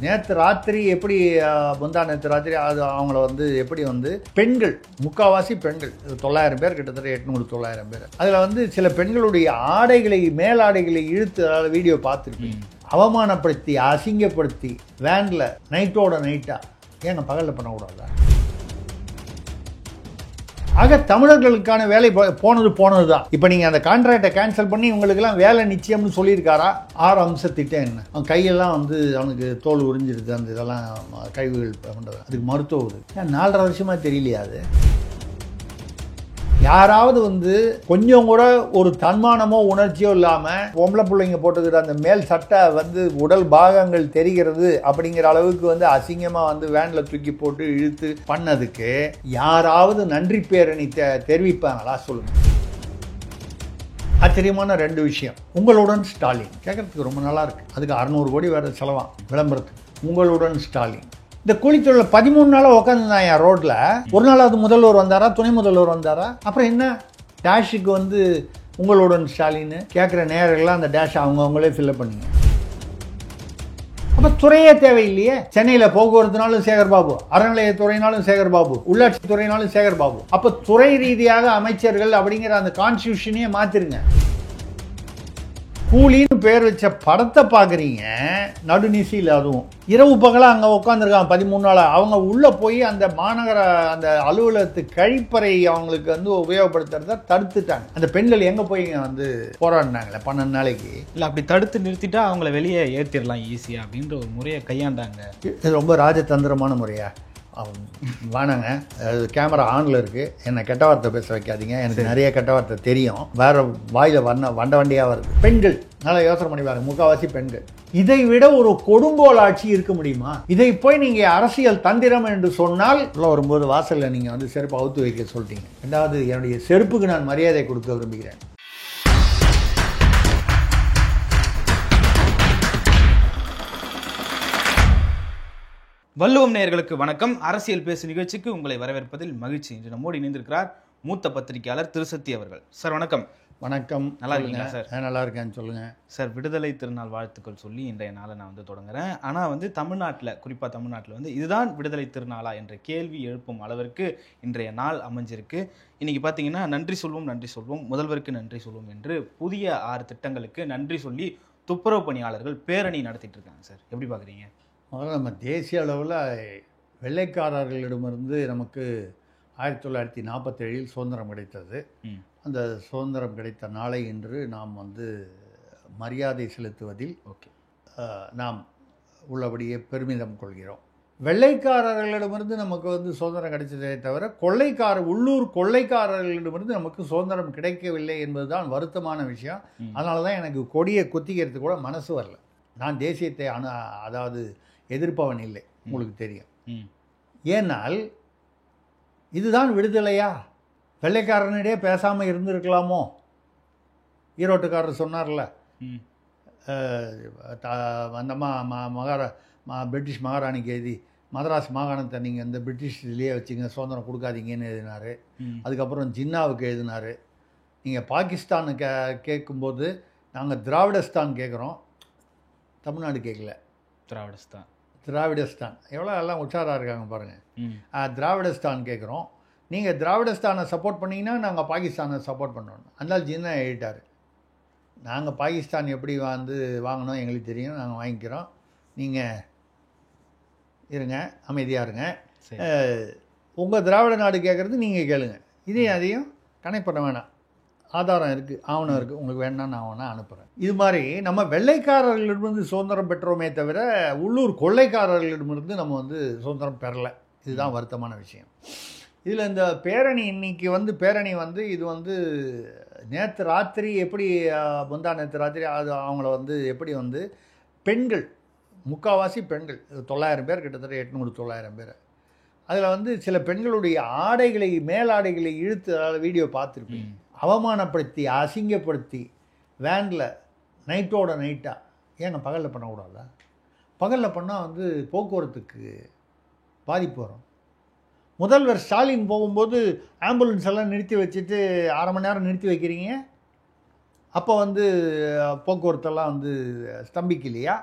நேற்று ராத்திரி எப்படி முந்தா நேற்று ராத்திரி அது அவங்கள வந்து எப்படி வந்து பெண்கள் முக்கால்வாசி பெண்கள் 900 பேர் கிட்டத்தட்ட 800-900 பேர் அதில் வந்து சில பெண்களுடைய ஆடைகளை மேலாடைகளை இழுத்து வீடியோ பார்த்துருப்பீங்க. அவமானப்படுத்தி அசிங்கப்படுத்தி வேனில் நைட்டோட நைட்டா ஏங்க பகலில் பண்ணக்கூடாதா? ஆக தமிழர்களுக்கான வேலை போனது தான். இப்போ நீங்கள் அந்த கான்ட்ராக்டை கேன்சல் பண்ணி உங்களுக்கெல்லாம் வேலை நிச்சயம்னு சொல்லியிருக்காரா? 6 அம்சத்திட்டம் என்ன? அவன் கையெல்லாம் வந்து அவனுக்கு தோல் உறிஞ்சிருது, அந்த இதெல்லாம் கைவுகள் பண்ணுறது, அதுக்கு மருத்துவம் உதவி. ஏன் 4.5 வருஷமாக தெரியலையா? அது யாராவது வந்து கொஞ்சம் கூட ஒரு தன்மானமோ உணர்ச்சியோ இல்லாமல் பொம்பளை பிள்ளைங்க போட்டுக்கிற அந்த மேல் சட்டை வந்து உடல் பாகங்கள் தெரிகிறது அப்படிங்கிற அளவுக்கு வந்து அசிங்கமாக வந்து வேனில் தூக்கி போட்டு இழுத்து பண்ணதுக்கு யாராவது நன்றி பேரணி தெரிவிப்பாங்களா? சொல்லுங்க. ஆச்சரியமான 2 விஷயம். உங்களுடன் ஸ்டாலின் கேட்கறதுக்கு ரொம்ப நல்லா இருக்கு. அதுக்கு 600 கோடி வேறு செலவாம் விளம்பரத்துக்கு. உங்களுடன் ஸ்டாலின் இந்த கூலித்தொழில் 13 நாளாக உட்காந்துருந்தாங்க ரோட்டில். ஒரு நாளாவது முதல்வர் வந்தாரா, துணை முதல்வர் வந்தாரா? அப்புறம் என்ன டேஷுக்கு வந்து உங்களுடன் ஸ்டாலின் கேட்குற நேரெல்லாம் அந்த டேஷ் அவங்களே ஃபில்அப் பண்ணிங்க. அப்போ துறையே தேவையில்லையே. சென்னையில் போக்குவரத்துனாலும் சேகர்பாபு, அறநிலையத்துறையினாலும் சேகர்பாபு, உள்ளாட்சி துறையினாலும் சேகர்பாபு. அப்போ துறை ரீதியாக அமைச்சர்கள் அப்படிங்கிற அந்த கான்ஸ்டியூஷனையே மாற்றிருங்க. கூலின்னு பேர் வச்ச படத்தை பார்க்குறீங்க நடுநிசையில். அதுவும் இரவு பகலாக அங்கே உட்காந்துருக்காங்க 13 நாளாக. அவங்க உள்ளே போய் அந்த மாநகர அந்த அலுவலகத்து கழிப்பறை அவங்களுக்கு வந்து உபயோகப்படுத்துறத தடுத்துட்டாங்க. அந்த பெண்கள் எங்கே போய் வந்து போராடினாங்களே 12 நாளைக்கு. இல்லை, அப்படி தடுத்து நிறுத்திட்டா அவங்கள வெளியே ஏற்றிடலாம் ஈஸியாக அப்படின்ற ஒரு முறையை கையாண்டாங்க. இது ரொம்ப ராஜதந்திரமான முறையா? வேணாங்க, கேமரா ஆனில் இருக்குது. என்னை கெட்ட வார்த்தை பேச வைக்காதீங்க. எனக்கு நிறைய கெட்ட வார்த்தை தெரியும். வேறு வாயில் வண்ட வண்டியாக வருது. பெண்கள் நல்லா யோசனை பண்ணி பாருங்க. முக்கால்வாசி பெண்கள். இதை விட ஒரு கொடுங்கோல் ஆட்சி இருக்க முடியுமா? இதை போய் நீங்கள் அரசியல் தந்திரம் என்று சொன்னால் வரும்போது வாசலில் நீங்கள் வந்து செருப்பு அவுத்து வைக்க சொல்லிட்டீங்க. ரெண்டாவது, என்னுடைய செருப்புக்கு நான் மரியாதை கொடுக்க விரும்புகிறேன். வள்ளுவம் நேயர்களுக்கு வணக்கம். அரசியல் பேசு நிகழ்ச்சிக்கு உங்களை வரவேற்பதில் மகிழ்ச்சி. இன்று நம்மோடு இணைந்திருக்கிறார் மூத்த பத்திரிகையாளர் திருசக்தி அவர்கள். சார் வணக்கம். வணக்கம். நல்லா இருக்கீங்களா சார்? நல்லா இருக்கேன்னு சொல்லுங்க சார். விடுதலை திருநாள் வாழ்த்துக்கள் சொல்லி இன்றைய நாளை நான் வந்து தொடங்குறேன். ஆனால் வந்து தமிழ்நாட்டில், குறிப்பாக தமிழ்நாட்டில் வந்து இதுதான் விடுதலை திருநாளா என்ற கேள்வி எழுப்பும் அளவிற்கு இன்றைய நாள் அமைஞ்சிருக்கு. இன்னைக்கு பார்த்தீங்கன்னா நன்றி சொல்வோம் முதல்வருக்கு நன்றி சொல்வோம் என்று புதிய 6 திட்டங்களுக்கு நன்றி சொல்லி துப்புரவு பணியாளர்கள் பேரணி நடத்திட்டு இருக்காங்க. சார் எப்படி பார்க்குறீங்க? முதல்ல நம்ம தேசிய அளவில் வெள்ளைக்காரர்களிடமிருந்து நமக்கு 1947 சுதந்திரம் கிடைத்தது. அந்த சுதந்திரம் கிடைத்த நாளை இன்று நாம் வந்து மரியாதை செலுத்துவதில் நாம் உள்ளபடியே பெருமிதம் கொள்கிறோம். வெள்ளைக்காரர்களிடமிருந்து நமக்கு வந்து சுதந்திரம் கிடைச்சதே தவிர உள்ளூர் கொள்ளைக்காரர்களிடமிருந்து நமக்கு சுதந்திரம் கிடைக்கவில்லை என்பதுதான் வருத்தமான விஷயம். அதனால தான் எனக்கு கொடியை குத்திக்கிறதுக்கு கூட மனசு வரல. நான் தேசியத்தை அதாவது எதிர்ப்பவன் இல்லை, உங்களுக்கு தெரியும். ஏனால் இதுதான் விடுதலையா? வெள்ளைக்காரனிடையே பேசாமல் இருந்திருக்கலாமோ? ஈரோட்டுக்காரர் சொன்னார்ல, அந்த பிரிட்டிஷ் மகாராணிக்கு எழுதி மதராஸ் மாகாணத்தை நீங்கள் இந்த பிரிட்டிஷ் இதுலேயே வச்சுங்க, சுதந்திரம் கொடுக்காதீங்கன்னு எழுதினார். அதுக்கப்புறம் ஜின்னாவுக்கு எழுதினார். நீங்கள் பாகிஸ்தானு கேட்கும்போது நாங்கள் திராவிடஸ்தான் கேட்குறோம், தமிழ்நாடு கேட்கல. திராவிடஸ்தான் எவ்வளோ எல்லாம் உற்சாராக இருக்காங்க பாருங்கள். திராவிடஸ்தான் கேட்குறோம், நீங்கள் திராவிடஸ்தானை சப்போர்ட் பண்ணிங்கன்னா நாங்கள் பாகிஸ்தானை சப்போர்ட் பண்ணணும். அதனால் ஜின்னா எழுதிட்டார். நாங்கள் பாகிஸ்தான் எப்படி வந்து வாங்கணும் எங்களுக்கு தெரியும், நாங்கள் வாங்கிக்கிறோம், நீங்கள் இருங்க, அமைதியாக இருங்க. உங்கள் திராவிட நாடு கேட்குறது நீங்கள் கேளுங்க, இதையும் அதையும் கனெக்ட் பண்ண வேணாம். ஆதாரம் இருக்குது, ஆவணம் இருக்குது, உங்களுக்கு வேணா நான் வேணா அனுப்புகிறேன். இது மாதிரி நம்ம வெள்ளைக்காரர்களிடமிருந்து சுதந்திரம் பெற்றோமே தவிர உள்ளூர் கொள்ளைக்காரர்களிடமிருந்து நம்ம வந்து சுதந்திரம் பெறலை. இதுதான் வருத்தமான விஷயம். இதில் இந்த பேரணி இன்னைக்கு வந்து பேரணி வந்து இது வந்து நேற்று ராத்திரி எப்படி முந்தா நேற்று ராத்திரி அது அவங்கள வந்து எப்படி வந்து பெண்கள் முக்கால்வாசி பெண்கள் 900 பேர் கிட்டத்தட்ட 800-900 பேர். அதில் வந்து சில பெண்களுடைய ஆடைகளை மேலாடைகளை இழுத்து வீடியோ பார்த்துருப்பீங்க. அவமானப்படுத்தி அசிங்கப்படுத்தி வேனில் நைட்டோட நைட்டாக ஏங்க பகலில் பண்ணக்கூடாதா? பகலில் பண்ணால் வந்து போக்குவரத்துக்கு பாதிப்பு வரும். முதல்வர் ஸ்டாலின் போகும்போது ஆம்புலன்ஸ் எல்லாம் நிறுத்தி வச்சுட்டு 1/2 மணி நேரம் நிறுத்தி வைக்கிறீங்க. அப்போ வந்து போக்குவரத்தெல்லாம் வந்து ஸ்தம்பிக்கலையா?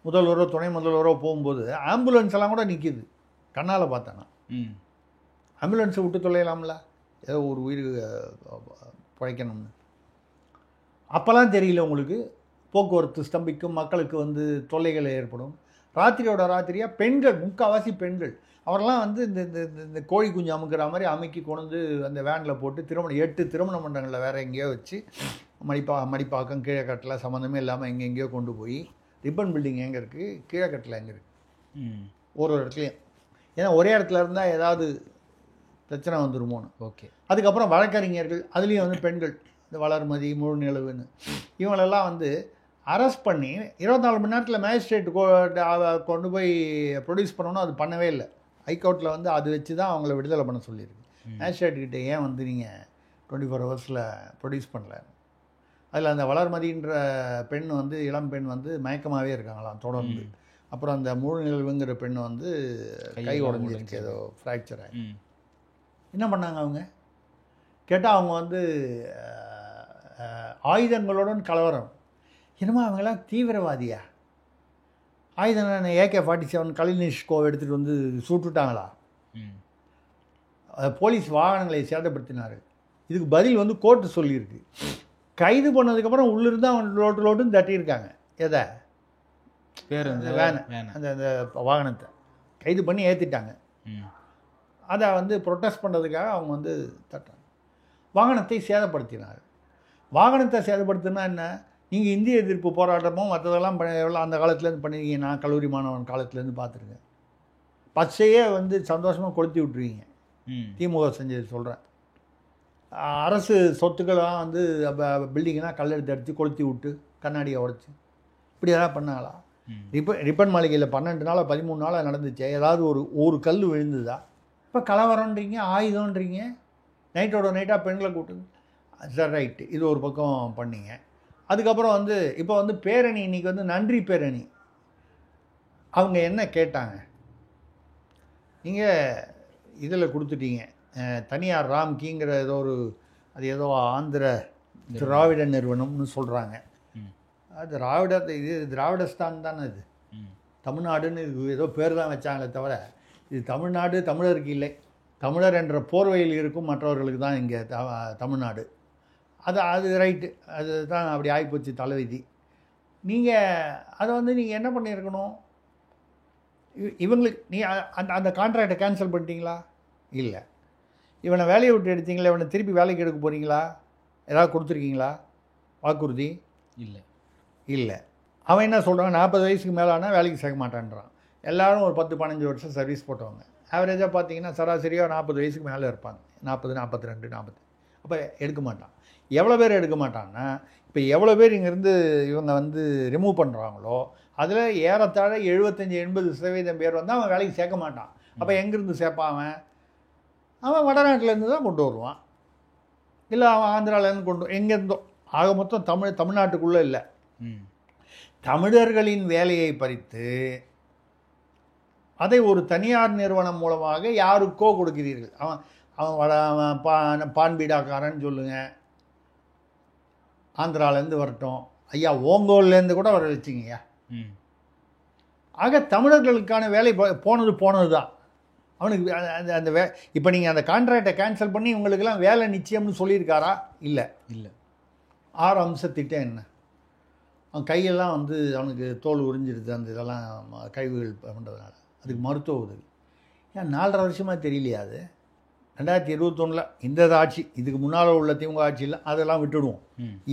முதல்வரோ துணை முதல்வரோ போகும்போது ஆம்புலன்ஸ் எல்லாம் கூட நிற்கிது, கண்ணால் பார்த்தேன்னா. ஆம்புலன்ஸை விட்டு தொலையலாம்ல, ஏதோ ஒரு உயிர் பிழைக்கணும்னு. அப்போல்லாம் தெரியல உங்களுக்கு, போக்குவரத்து ஸ்தம்பிக்கும், மக்களுக்கு வந்து தொல்லைகள் ஏற்படும். ராத்திரியோட ராத்திரியாக பெண்கள், முக்கால்வாசி பெண்கள், அவரெல்லாம் வந்து இந்த இந்த கோழி குஞ்சு அமுக்கிற மாதிரி அமுக்கி கொண்டு அந்த வேனில் போட்டு 8 திருமண மண்டபங்களில் வேறு எங்கேயோ வச்சு மடிப்பாக்கம் கீழக்கட்டில் சம்மந்தமே இல்லாமல் எங்கெங்கேயோ கொண்டு போய், ரிப்பன் பில்டிங் எங்கே இருக்குது, கீழக்கட்டில் எங்கே இருக்குது, ஒரு இடத்துலையும். ஏன்னா ஒரே இடத்துல இருந்தால் ஏதாவது பிரச்சனை வந்துருமோன்னு. ஓகே. அதுக்கப்புறம் வழக்கறிஞர்கள், அதுலேயும் வந்து பெண்கள், இந்த வளர்மதி, முழு நிலவுன்னு இவங்களெல்லாம் வந்து அரெஸ்ட் பண்ணி 24 மணி நேரத்தில் மேஜிஸ்ட்ரேட் கொண்டு போய் ப்ரொடியூஸ் பண்ணணும். அது பண்ணவே இல்லை. ஹைகோர்ட்டில் வந்து அது வச்சு தான் அவங்கள விடுதலை பண்ண சொல்லியிருக்கு. மேஜிஸ்ட்ரேட்கிட்ட ஏன் வந்து நீங்கள் 24 ஹவர்ஸில் ப்ரொடியூஸ் பண்ணல. அதில் அந்த வளர்மதின்ற பெண் வந்து, இளம் பெண் வந்து மயக்கமாகவே இருக்காங்களாம் தொடர்ந்து. அப்புறம் அந்த முழு நிலவுங்கிற பெண் வந்து கை உடஞ்சிருக்கு, ஏதோ ஃப்ராக்சர் ஆகி. என்ன பண்ணாங்க அவங்க கேட்டால், அவங்க வந்து ஆயுதங்களுடன் கலவரம். என்னமோ அவங்களாம் தீவிரவாதியா? ஆயுதம் AK-47 கலினிஷ்கோவை எடுத்துகிட்டு வந்து சுட்டுட்டாங்களா? போலீஸ் வாகனங்களை சேதப்படுத்தினார்கள். இதுக்கு பதில் வந்து கோர்ட்டு சொல்லியிருக்கு. கைது பண்ணதுக்கப்புறம் உள்ளிருந்து அவன் லோட்டுன்னு தட்டியிருக்காங்க. எதை? வேன், அந்த அந்த வாகனத்தை கைது பண்ணி ஏற்றிட்டாங்க. அதை வந்து ப்ரொட்டஸ்ட் பண்ணுறதுக்காக அவங்க வந்து தட்டாங்க. வாகனத்தை சேதப்படுத்தினார். வாகனத்தை சேதப்படுத்தினா என்ன? நீங்கள் இந்திய எதிர்ப்பு போராட்டமும் மற்றதெல்லாம் அந்த காலத்துலேருந்து பண்ணிருக்கீங்க. நான் கல்லூரி மாணவன் காலத்துலேருந்து பார்த்துருக்கேன். பச்சையே வந்து சந்தோஷமாக கொளுத்தி விட்ருவீங்க. திமுக செஞ்சது சொல்கிறேன். அரசு சொத்துக்கள்லாம் வந்து பில்டிங்லாம் கல்லெடுத்து அடித்து கொளுத்தி விட்டு கண்ணாடியை உடச்சி இப்படி எதாவது பண்ணாங்களா? ரிப்பன் மாளிகையில் 12 நாளாக 13 நாளாக நடந்துச்சு. ஏதாவது ஒரு கல் விழுந்துதா? இப்போ கலவரன்றீங்க, ஆயுதம்ன்றீங்க, நைட்டோட நைட்டாக பெண்களை கூட்டுது. சார் ரைட்டு, இது ஒரு பக்கம் பண்ணிங்க. அதுக்கப்புறம் வந்து இப்போ வந்து பேரணி, இன்றைக்கி வந்து நன்றி பேரணி. அவங்க என்ன கேட்டாங்க? நீங்கள் இதில் கொடுத்துட்டீங்க, தனியார் ராம்கிங்கிற ஏதோ அது ஏதோ ஆந்திர திராவிட நிறுவனம்னு சொல்கிறாங்க. அது இது திராவிடஸ்தான் தானே. இது தமிழ்நாடுன்னு இது ஏதோ பேர் தான் வச்சாங்களே தவிர இது தமிழ்நாடு தமிழருக்கு இல்லை. தமிழர் என்ற போர்வையில் இருக்கும் மற்றவர்களுக்கு தான் இங்கே தமிழ்நாடு. அது ரைட்டு, அதுதான் அப்படி ஆகிப்போச்சு தலைவிதி. நீங்கள் அதை வந்து நீங்கள் என்ன பண்ணியிருக்கணும்? இவங்களுக்கு அந்த கான்ட்ராக்டை கேன்சல் பண்ணிட்டீங்களா? இல்லை. இவனை வேலையை விட்டு எடுத்தீங்களா? இவனை திருப்பி வேலைக்கு எடுக்க போகிறீங்களா? ஏதாவது கொடுத்துருக்கீங்களா வாக்குறுதி? இல்லை. அவன் என்ன சொல்கிறான்? 40 வயசுக்கு மேலானா வேலைக்கு சேர்க்க மாட்டான்றான். எல்லோரும் ஒரு 10-15 வருஷம் சர்வீஸ் போட்டவங்க. ஆவரேஜாக பார்த்தீங்கன்னா சராசரியாக 40 வயசுக்கு மேலே இருப்பாங்க. 40, 42, 40. அப்போ எடுக்க மாட்டான். எவ்வளோ பேர் எடுக்க மாட்டான்னா, இப்போ எவ்வளோ பேர் இங்கேருந்து இவங்க வந்து ரிமூவ் பண்ணுறாங்களோ அதில் ஏறத்தாழ 75-80% பேர் வந்து அவன் வேலைக்கு சேர்க்க மாட்டான். அப்போ எங்கேருந்து சேர்ப்பான்? அவன் வடநாட்டிலேருந்து தான் கொண்டு வருவான், இல்லை அவன் ஆந்திராவிலேருந்து எங்கேருந்தோ. ஆக மொத்தம் தமிழ்நாட்டுக்குள்ளே இல்லை. தமிழர்களின் வேலையை பறித்து அதை ஒரு தனியார் நிறுவனம் மூலமாக யாருக்கோ கொடுக்கிறீர்கள். அவன் பான்பீடாக்காரன்னு சொல்லுங்கள், ஆந்திராவிலேருந்து வரட்டும், ஐயா ஓங்கோல்லேருந்து கூட வர வச்சிங்கய்யா. ஆக தமிழர்களுக்கான வேலை போனது தான். அவனுக்கு அந்த இப்போ நீங்கள் அந்த கான்ட்ராக்டை கேன்சல் பண்ணி இவங்களுக்கெல்லாம் வேலை நிச்சயம்னு சொல்லியிருக்காரா? இல்லை. 6 அம்ச திட்டம் என்ன? அவன் கையெல்லாம் வந்து அவனுக்கு தோல் உறிஞ்சிடுது அந்த இதெல்லாம் கழிவுகள் பண்ணுறதுனால. அதுக்கு மருத்துவ உதவி. ஏன் 4.5 வருஷமாக தெரியலையா? அது 2021 இந்த ஆட்சி, இதுக்கு முன்னால் உள்ள திமுக ஆட்சியில் அதெல்லாம் விட்டுடுவோம்.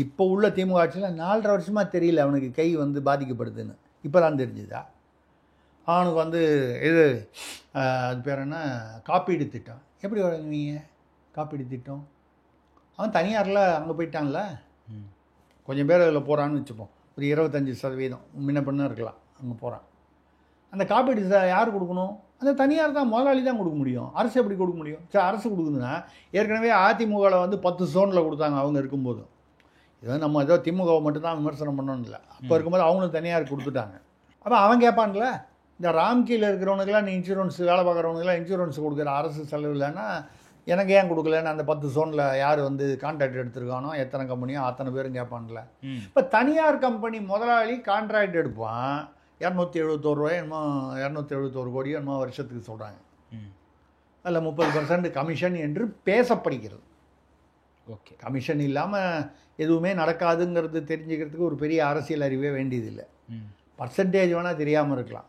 இப்போ உள்ள திமுக ஆட்சியில் 4.5 வருஷமாக தெரியல அவனுக்கு கை வந்து பாதிக்கப்படுதுன்னு. இப்போ தான் தெரிஞ்சுதா? அவனுக்கு வந்து இது அது பேர் என்ன, காப்பீடு திட்டம். எப்படி வழங்குவீங்க காப்பீடு திட்டம்? அவன் தனியாரில் அங்கே போயிட்டான்ல, கொஞ்சம் பேர் அதில் போகிறான்னு வச்சுப்போம், ஒரு 25% முன்ன பண்ண இருக்கலாம், அங்கே போகிறான். அந்த காப்பீடு யார் கொடுக்கணும்? அந்த தனியார் தான், முதலாளி தான் கொடுக்க முடியும். அரசு எப்படி கொடுக்க முடியும்? சரி, அரசு கொடுக்குதுன்னா ஏற்கனவே அதிமுகவில் வந்து 10 ஜோனில் கொடுத்தாங்க அவங்க இருக்கும்போது. இது நம்ம ஏதோ திமுகவை மட்டும்தான் விமர்சனம் பண்ணணும் இல்லை, அப்போ இருக்கும்போது அவங்களும் தனியார் கொடுத்துட்டாங்க. அப்போ அவன் கேட்பான்ல, இந்த ராம்கீயில் இருக்கிறவனுக்கெல்லாம் நீ இன்சூரன்ஸ் வேலை பார்க்குறவனுக்கெல்லாம் இன்சூரன்ஸ் கொடுக்குற அரசு செலவு இல்லைன்னா எனக்கு ஏன் கொடுக்கலன்னு அந்த 10 ஜோனில் யார் வந்து கான்ட்ராக்ட் எடுத்துருக்கானோ, எத்தனை கம்பெனியோ அத்தனை பேரும் கேட்பான்ல. இப்போ தனியார் கம்பெனி முதலாளி கான்ட்ராக்ட் எடுப்பான், 271 என்னமோ 271 கோடியோ என்னமோ வருஷத்துக்கு சொல்கிறாங்க. அதில் 30% கமிஷன் என்று பேசப்படுகிறது. ஓகே. கமிஷன் இல்லாமல் எதுவுமே நடக்காதுங்கிறது தெரிஞ்சுக்கிறதுக்கு ஒரு பெரிய அரசியல் அறிவே வேண்டியதில்லை. பர்சன்டேஜ் வேணால் தெரியாமல் இருக்கலாம்.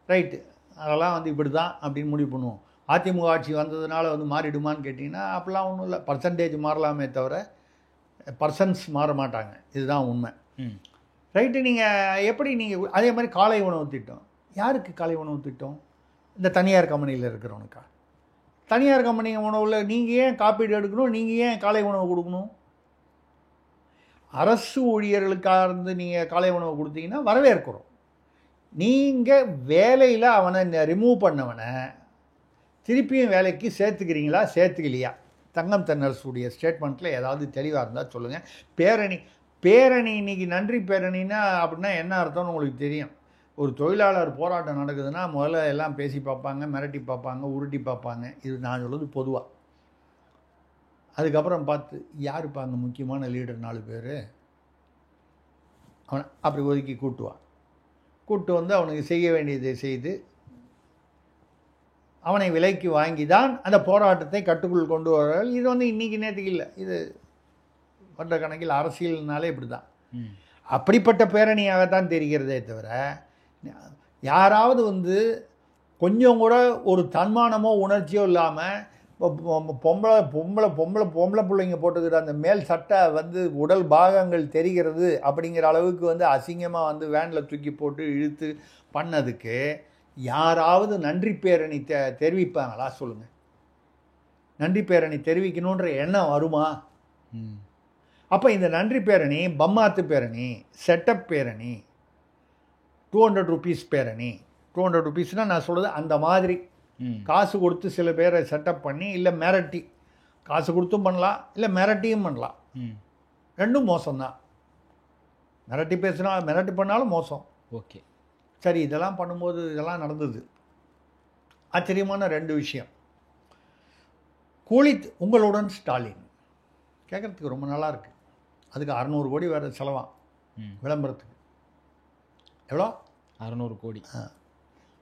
ரைட்டு, அதெல்லாம் வந்து இப்படி தான் அப்படின்னு முடிவு பண்ணுவோம். அதிமுக ஆட்சி வந்ததுனால வந்து மாறிடுமான்னு கேட்டிங்கன்னா அப்படிலாம் ஒன்றும் இல்லை. பர்சன்டேஜ் மாறலாமே தவிர பர்சன்ஸ் மாற மாட்டாங்க. இதுதான் உண்மை. ரைட்டு. நீங்கள் எப்படி நீங்கள் அதே மாதிரி காலை உணவு திட்டம், யாருக்கு காலை உணவு திட்டம்? இந்த தனியார் கம்பெனியில் இருக்கிறவனுக்கா? தனியார் கம்பெனி உணவில் நீங்கள் ஏன் காப்பீடு எடுக்கணும்? நீங்கள் ஏன் காலை உணவு கொடுக்கணும்? அரசு ஊழியர்களுக்காக இருந்து நீங்கள் காலை உணவு கொடுத்தீங்கன்னா வரவேற்கிறோம். நீங்கள் வேலையில் அவனை ரிமூவ் பண்ணவனை திருப்பியும் வேலைக்கு சேர்த்துக்கிறீங்களா சேர்த்துக்கலையா? தங்கம் தென்னரசுடைய ஸ்டேட்மெண்ட்டில் ஏதாவது தெளிவாக இருந்தால் சொல்லுங்கள். பேரணி இன்றைக்கி நன்றி பேரணின்னா அப்படின்னா என்ன அர்த்தம்னு உங்களுக்கு தெரியும். ஒரு தொழிலாளர் போராட்டம் நடக்குதுன்னா முதல்ல எல்லாம் பேசி பார்ப்பாங்க, மிரட்டி பார்ப்பாங்க, உருட்டி பார்ப்பாங்க. இது நான் சொல்லுவது பொதுவாக. அதுக்கப்புறம் பார்த்து யாருப்பா அங்கே முக்கியமான லீடர் 4 பேர், அவனை அப்படி ஒதுக்கி கூட்டு வந்து அவனுக்கு செய்ய வேண்டியதை செய்து அவனை விலைக்கு வாங்கி தான் அந்த போராட்டத்தை கட்டுக்குள் கொண்டு வர்றார்கள். இது வந்து இன்றைக்கி நேற்றுக்கு இல்லை, இது வருட கணக்கில் அரசியல்னாலே இப்படி தான். அப்படிப்பட்ட பேரணியாகத்தான் தெரிகிறதே தவிர யாராவது வந்து கொஞ்சம் கூட ஒரு தன்மானமோ உணர்ச்சியோ இல்லாமல் பொம்பளை பிள்ளைங்க போட்டுக்கிற அந்த மேல் சட்டை வந்து உடல் பாகங்கள் தெரிகிறது அப்படிங்கிற அளவுக்கு வந்து அசிங்கமாக வந்து வேனில் தூக்கி போட்டு இழுத்து பண்ணதுக்கு யாராவது நன்றி பேரணி தெரிவிப்பாங்களா சொல்லுங்கள்? நன்றி பேரணி தெரிவிக்கணுன்ற எண்ணம் வருமா? அப்போ இந்த நன்றி பேரணி பம்மாத்து பேரணி, செட்டப் பேரணி, 200 rupees பேரணி. 200 rupeesனால் நான் சொல்கிறது அந்த மாதிரி காசு கொடுத்து சில பேரை செட்டப் பண்ணி, இல்லை மிரட்டி, காசு கொடுத்தும் பண்ணலாம், இல்லை மிரட்டியும் பண்ணலாம். ரெண்டும் மோசம்தான். மிரட்டி பண்ணாலும் மோசம். ஓகே, சரி. இதெல்லாம் பண்ணும்போது இதெல்லாம் நடந்தது. ஆச்சரியமான 2 விஷயம். உங்களுடன் ஸ்டாலின் கேட்குறதுக்கு ரொம்ப நல்லா இருக்குது. அதுக்கு 600 கோடி வேறு செலவாம் விளம்பரத்துக்கு. எவ்வளோ? 600 கோடி.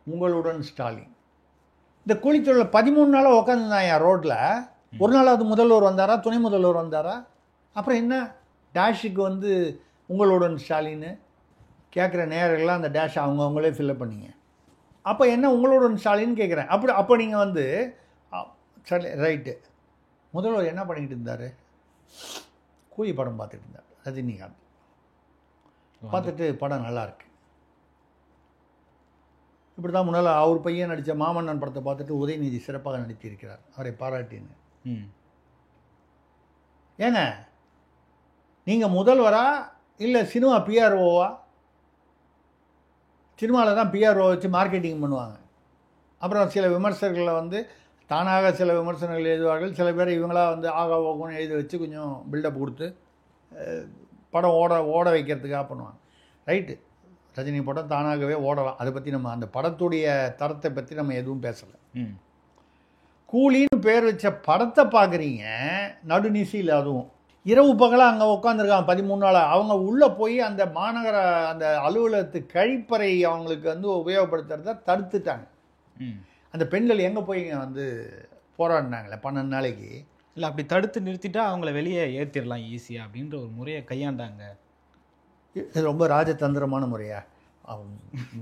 உங்களுடன் ஸ்டாலின் இந்த கூலித்தொழில் 13 நாளாக உட்காந்துருந்தான் என் ரோட்டில். ஒரு நாளாவது முதல்வர் வந்தாரா, துணை முதல்வர் வந்தாரா? அப்புறம் என்ன டேஷுக்கு வந்து உங்களுடன் ஸ்டாலின்னு கேட்குற நேரெல்லாம் அந்த டேஷ் அவங்களே ஃபில்லப் பண்ணிங்க. அப்போ என்ன உங்களுடன் ஸ்டாலின்னு கேட்குறேன். அப்போ நீங்கள் வந்து சரி ரைட்டு. முதல்வர் என்ன பண்ணிக்கிட்டு இருந்தார்? கூலி படம் பார்த்துட்டு இருந்தார். ரஜினிகாந்த் பார்த்துட்டு படம் நல்லாயிருக்கு. இப்படி தான் முன்னால் அவர் பையன் நடித்த மாமன்னன் படத்தை பார்த்துட்டு உதயநிதி சிறப்பாக நடித்திருக்கிறார், அவரை பாராட்டின்னு. ஏங்க நீங்கள் முதல்வரா இல்லை சினிமா பிஆர்ஓவா? சினிமாவில் தான் பிஆர்ஓ வச்சு மார்க்கெட்டிங் பண்ணுவாங்க. அப்புறம் சில விமர்சகர்களை வந்து தானாக சில விமர்சனங்கள் எழுதுவார்கள். சில பேர் இவங்களா வந்து ஆகா ஓகோன்னு எழுதி வச்சு கொஞ்சம் பில்டப் கொடுத்து படம் ஓட வைக்கிறதுக்காக பண்ணுவாங்க. ரைட்டு, ரஜினி படம் தானாகவே ஓடலாம். அதை பற்றி நம்ம அந்த படத்துடைய தரத்தை பற்றி நம்ம எதுவும் பேசலை. கூலின்னு பேர் வச்ச படத்தை பார்க்குறீங்க நடுநிசையில், அதுவும் இரவு பகலாக அங்கே உட்காந்துருக்காங்க 13 நாளாக. அவங்க உள்ளே போய் அந்த மாநகர அந்த அலுவலகத்து கழிப்பறை அவங்களுக்கு வந்து உபயோகப்படுத்துறத தடுத்துட்டாங்க. அந்த பெண்கள் எங்கே போய் வந்து போராடினாங்களே 12 நாளைக்கு. இல்லை, அப்படி தடுத்து நிறுத்திட்டா அவங்கள வெளியே ஏற்றிடலாம் ஈஸியாக அப்படின்ற ஒரு முறையை கையாண்டாங்க. இது ரொம்ப ராஜதந்திரமான முறையா?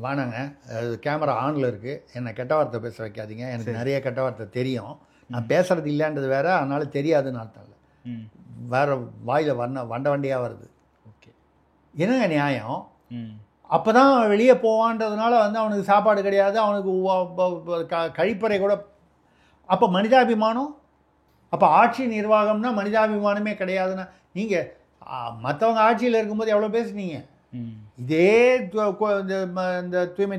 வேணாங்க, அது கேமரா ஆனில் இருக்குது. என்னை கெட்ட வார்த்தை பேச வைக்காதீங்க. எனக்கு நிறைய கெட்ட வார்த்தை தெரியும். நான் பேசுகிறது இல்லைன்றது வேறு, அதனால் தெரியாதுன்னு அர்த்தம் இல்லை. வேறு வாயில் வண்ட வண்டியாக வருது. ஓகே, என்னங்க நியாயம்? அப்போ தான் வெளியே போவான்றதுனால வந்து அவனுக்கு சாப்பாடு கிடையாது, அவனுக்கு கழிப்பறை கூட. அப்போ மனிதாபிமானம்? அப்போ ஆட்சி நிர்வாகம்னா மனிதாபிமானமே கிடையாதுன்னா நீங்கள் மற்றவங்க ஆட்சியில் இருக்கும்போது எவ்வளோ பேசுனீங்க? இதே இந்த தூய்மை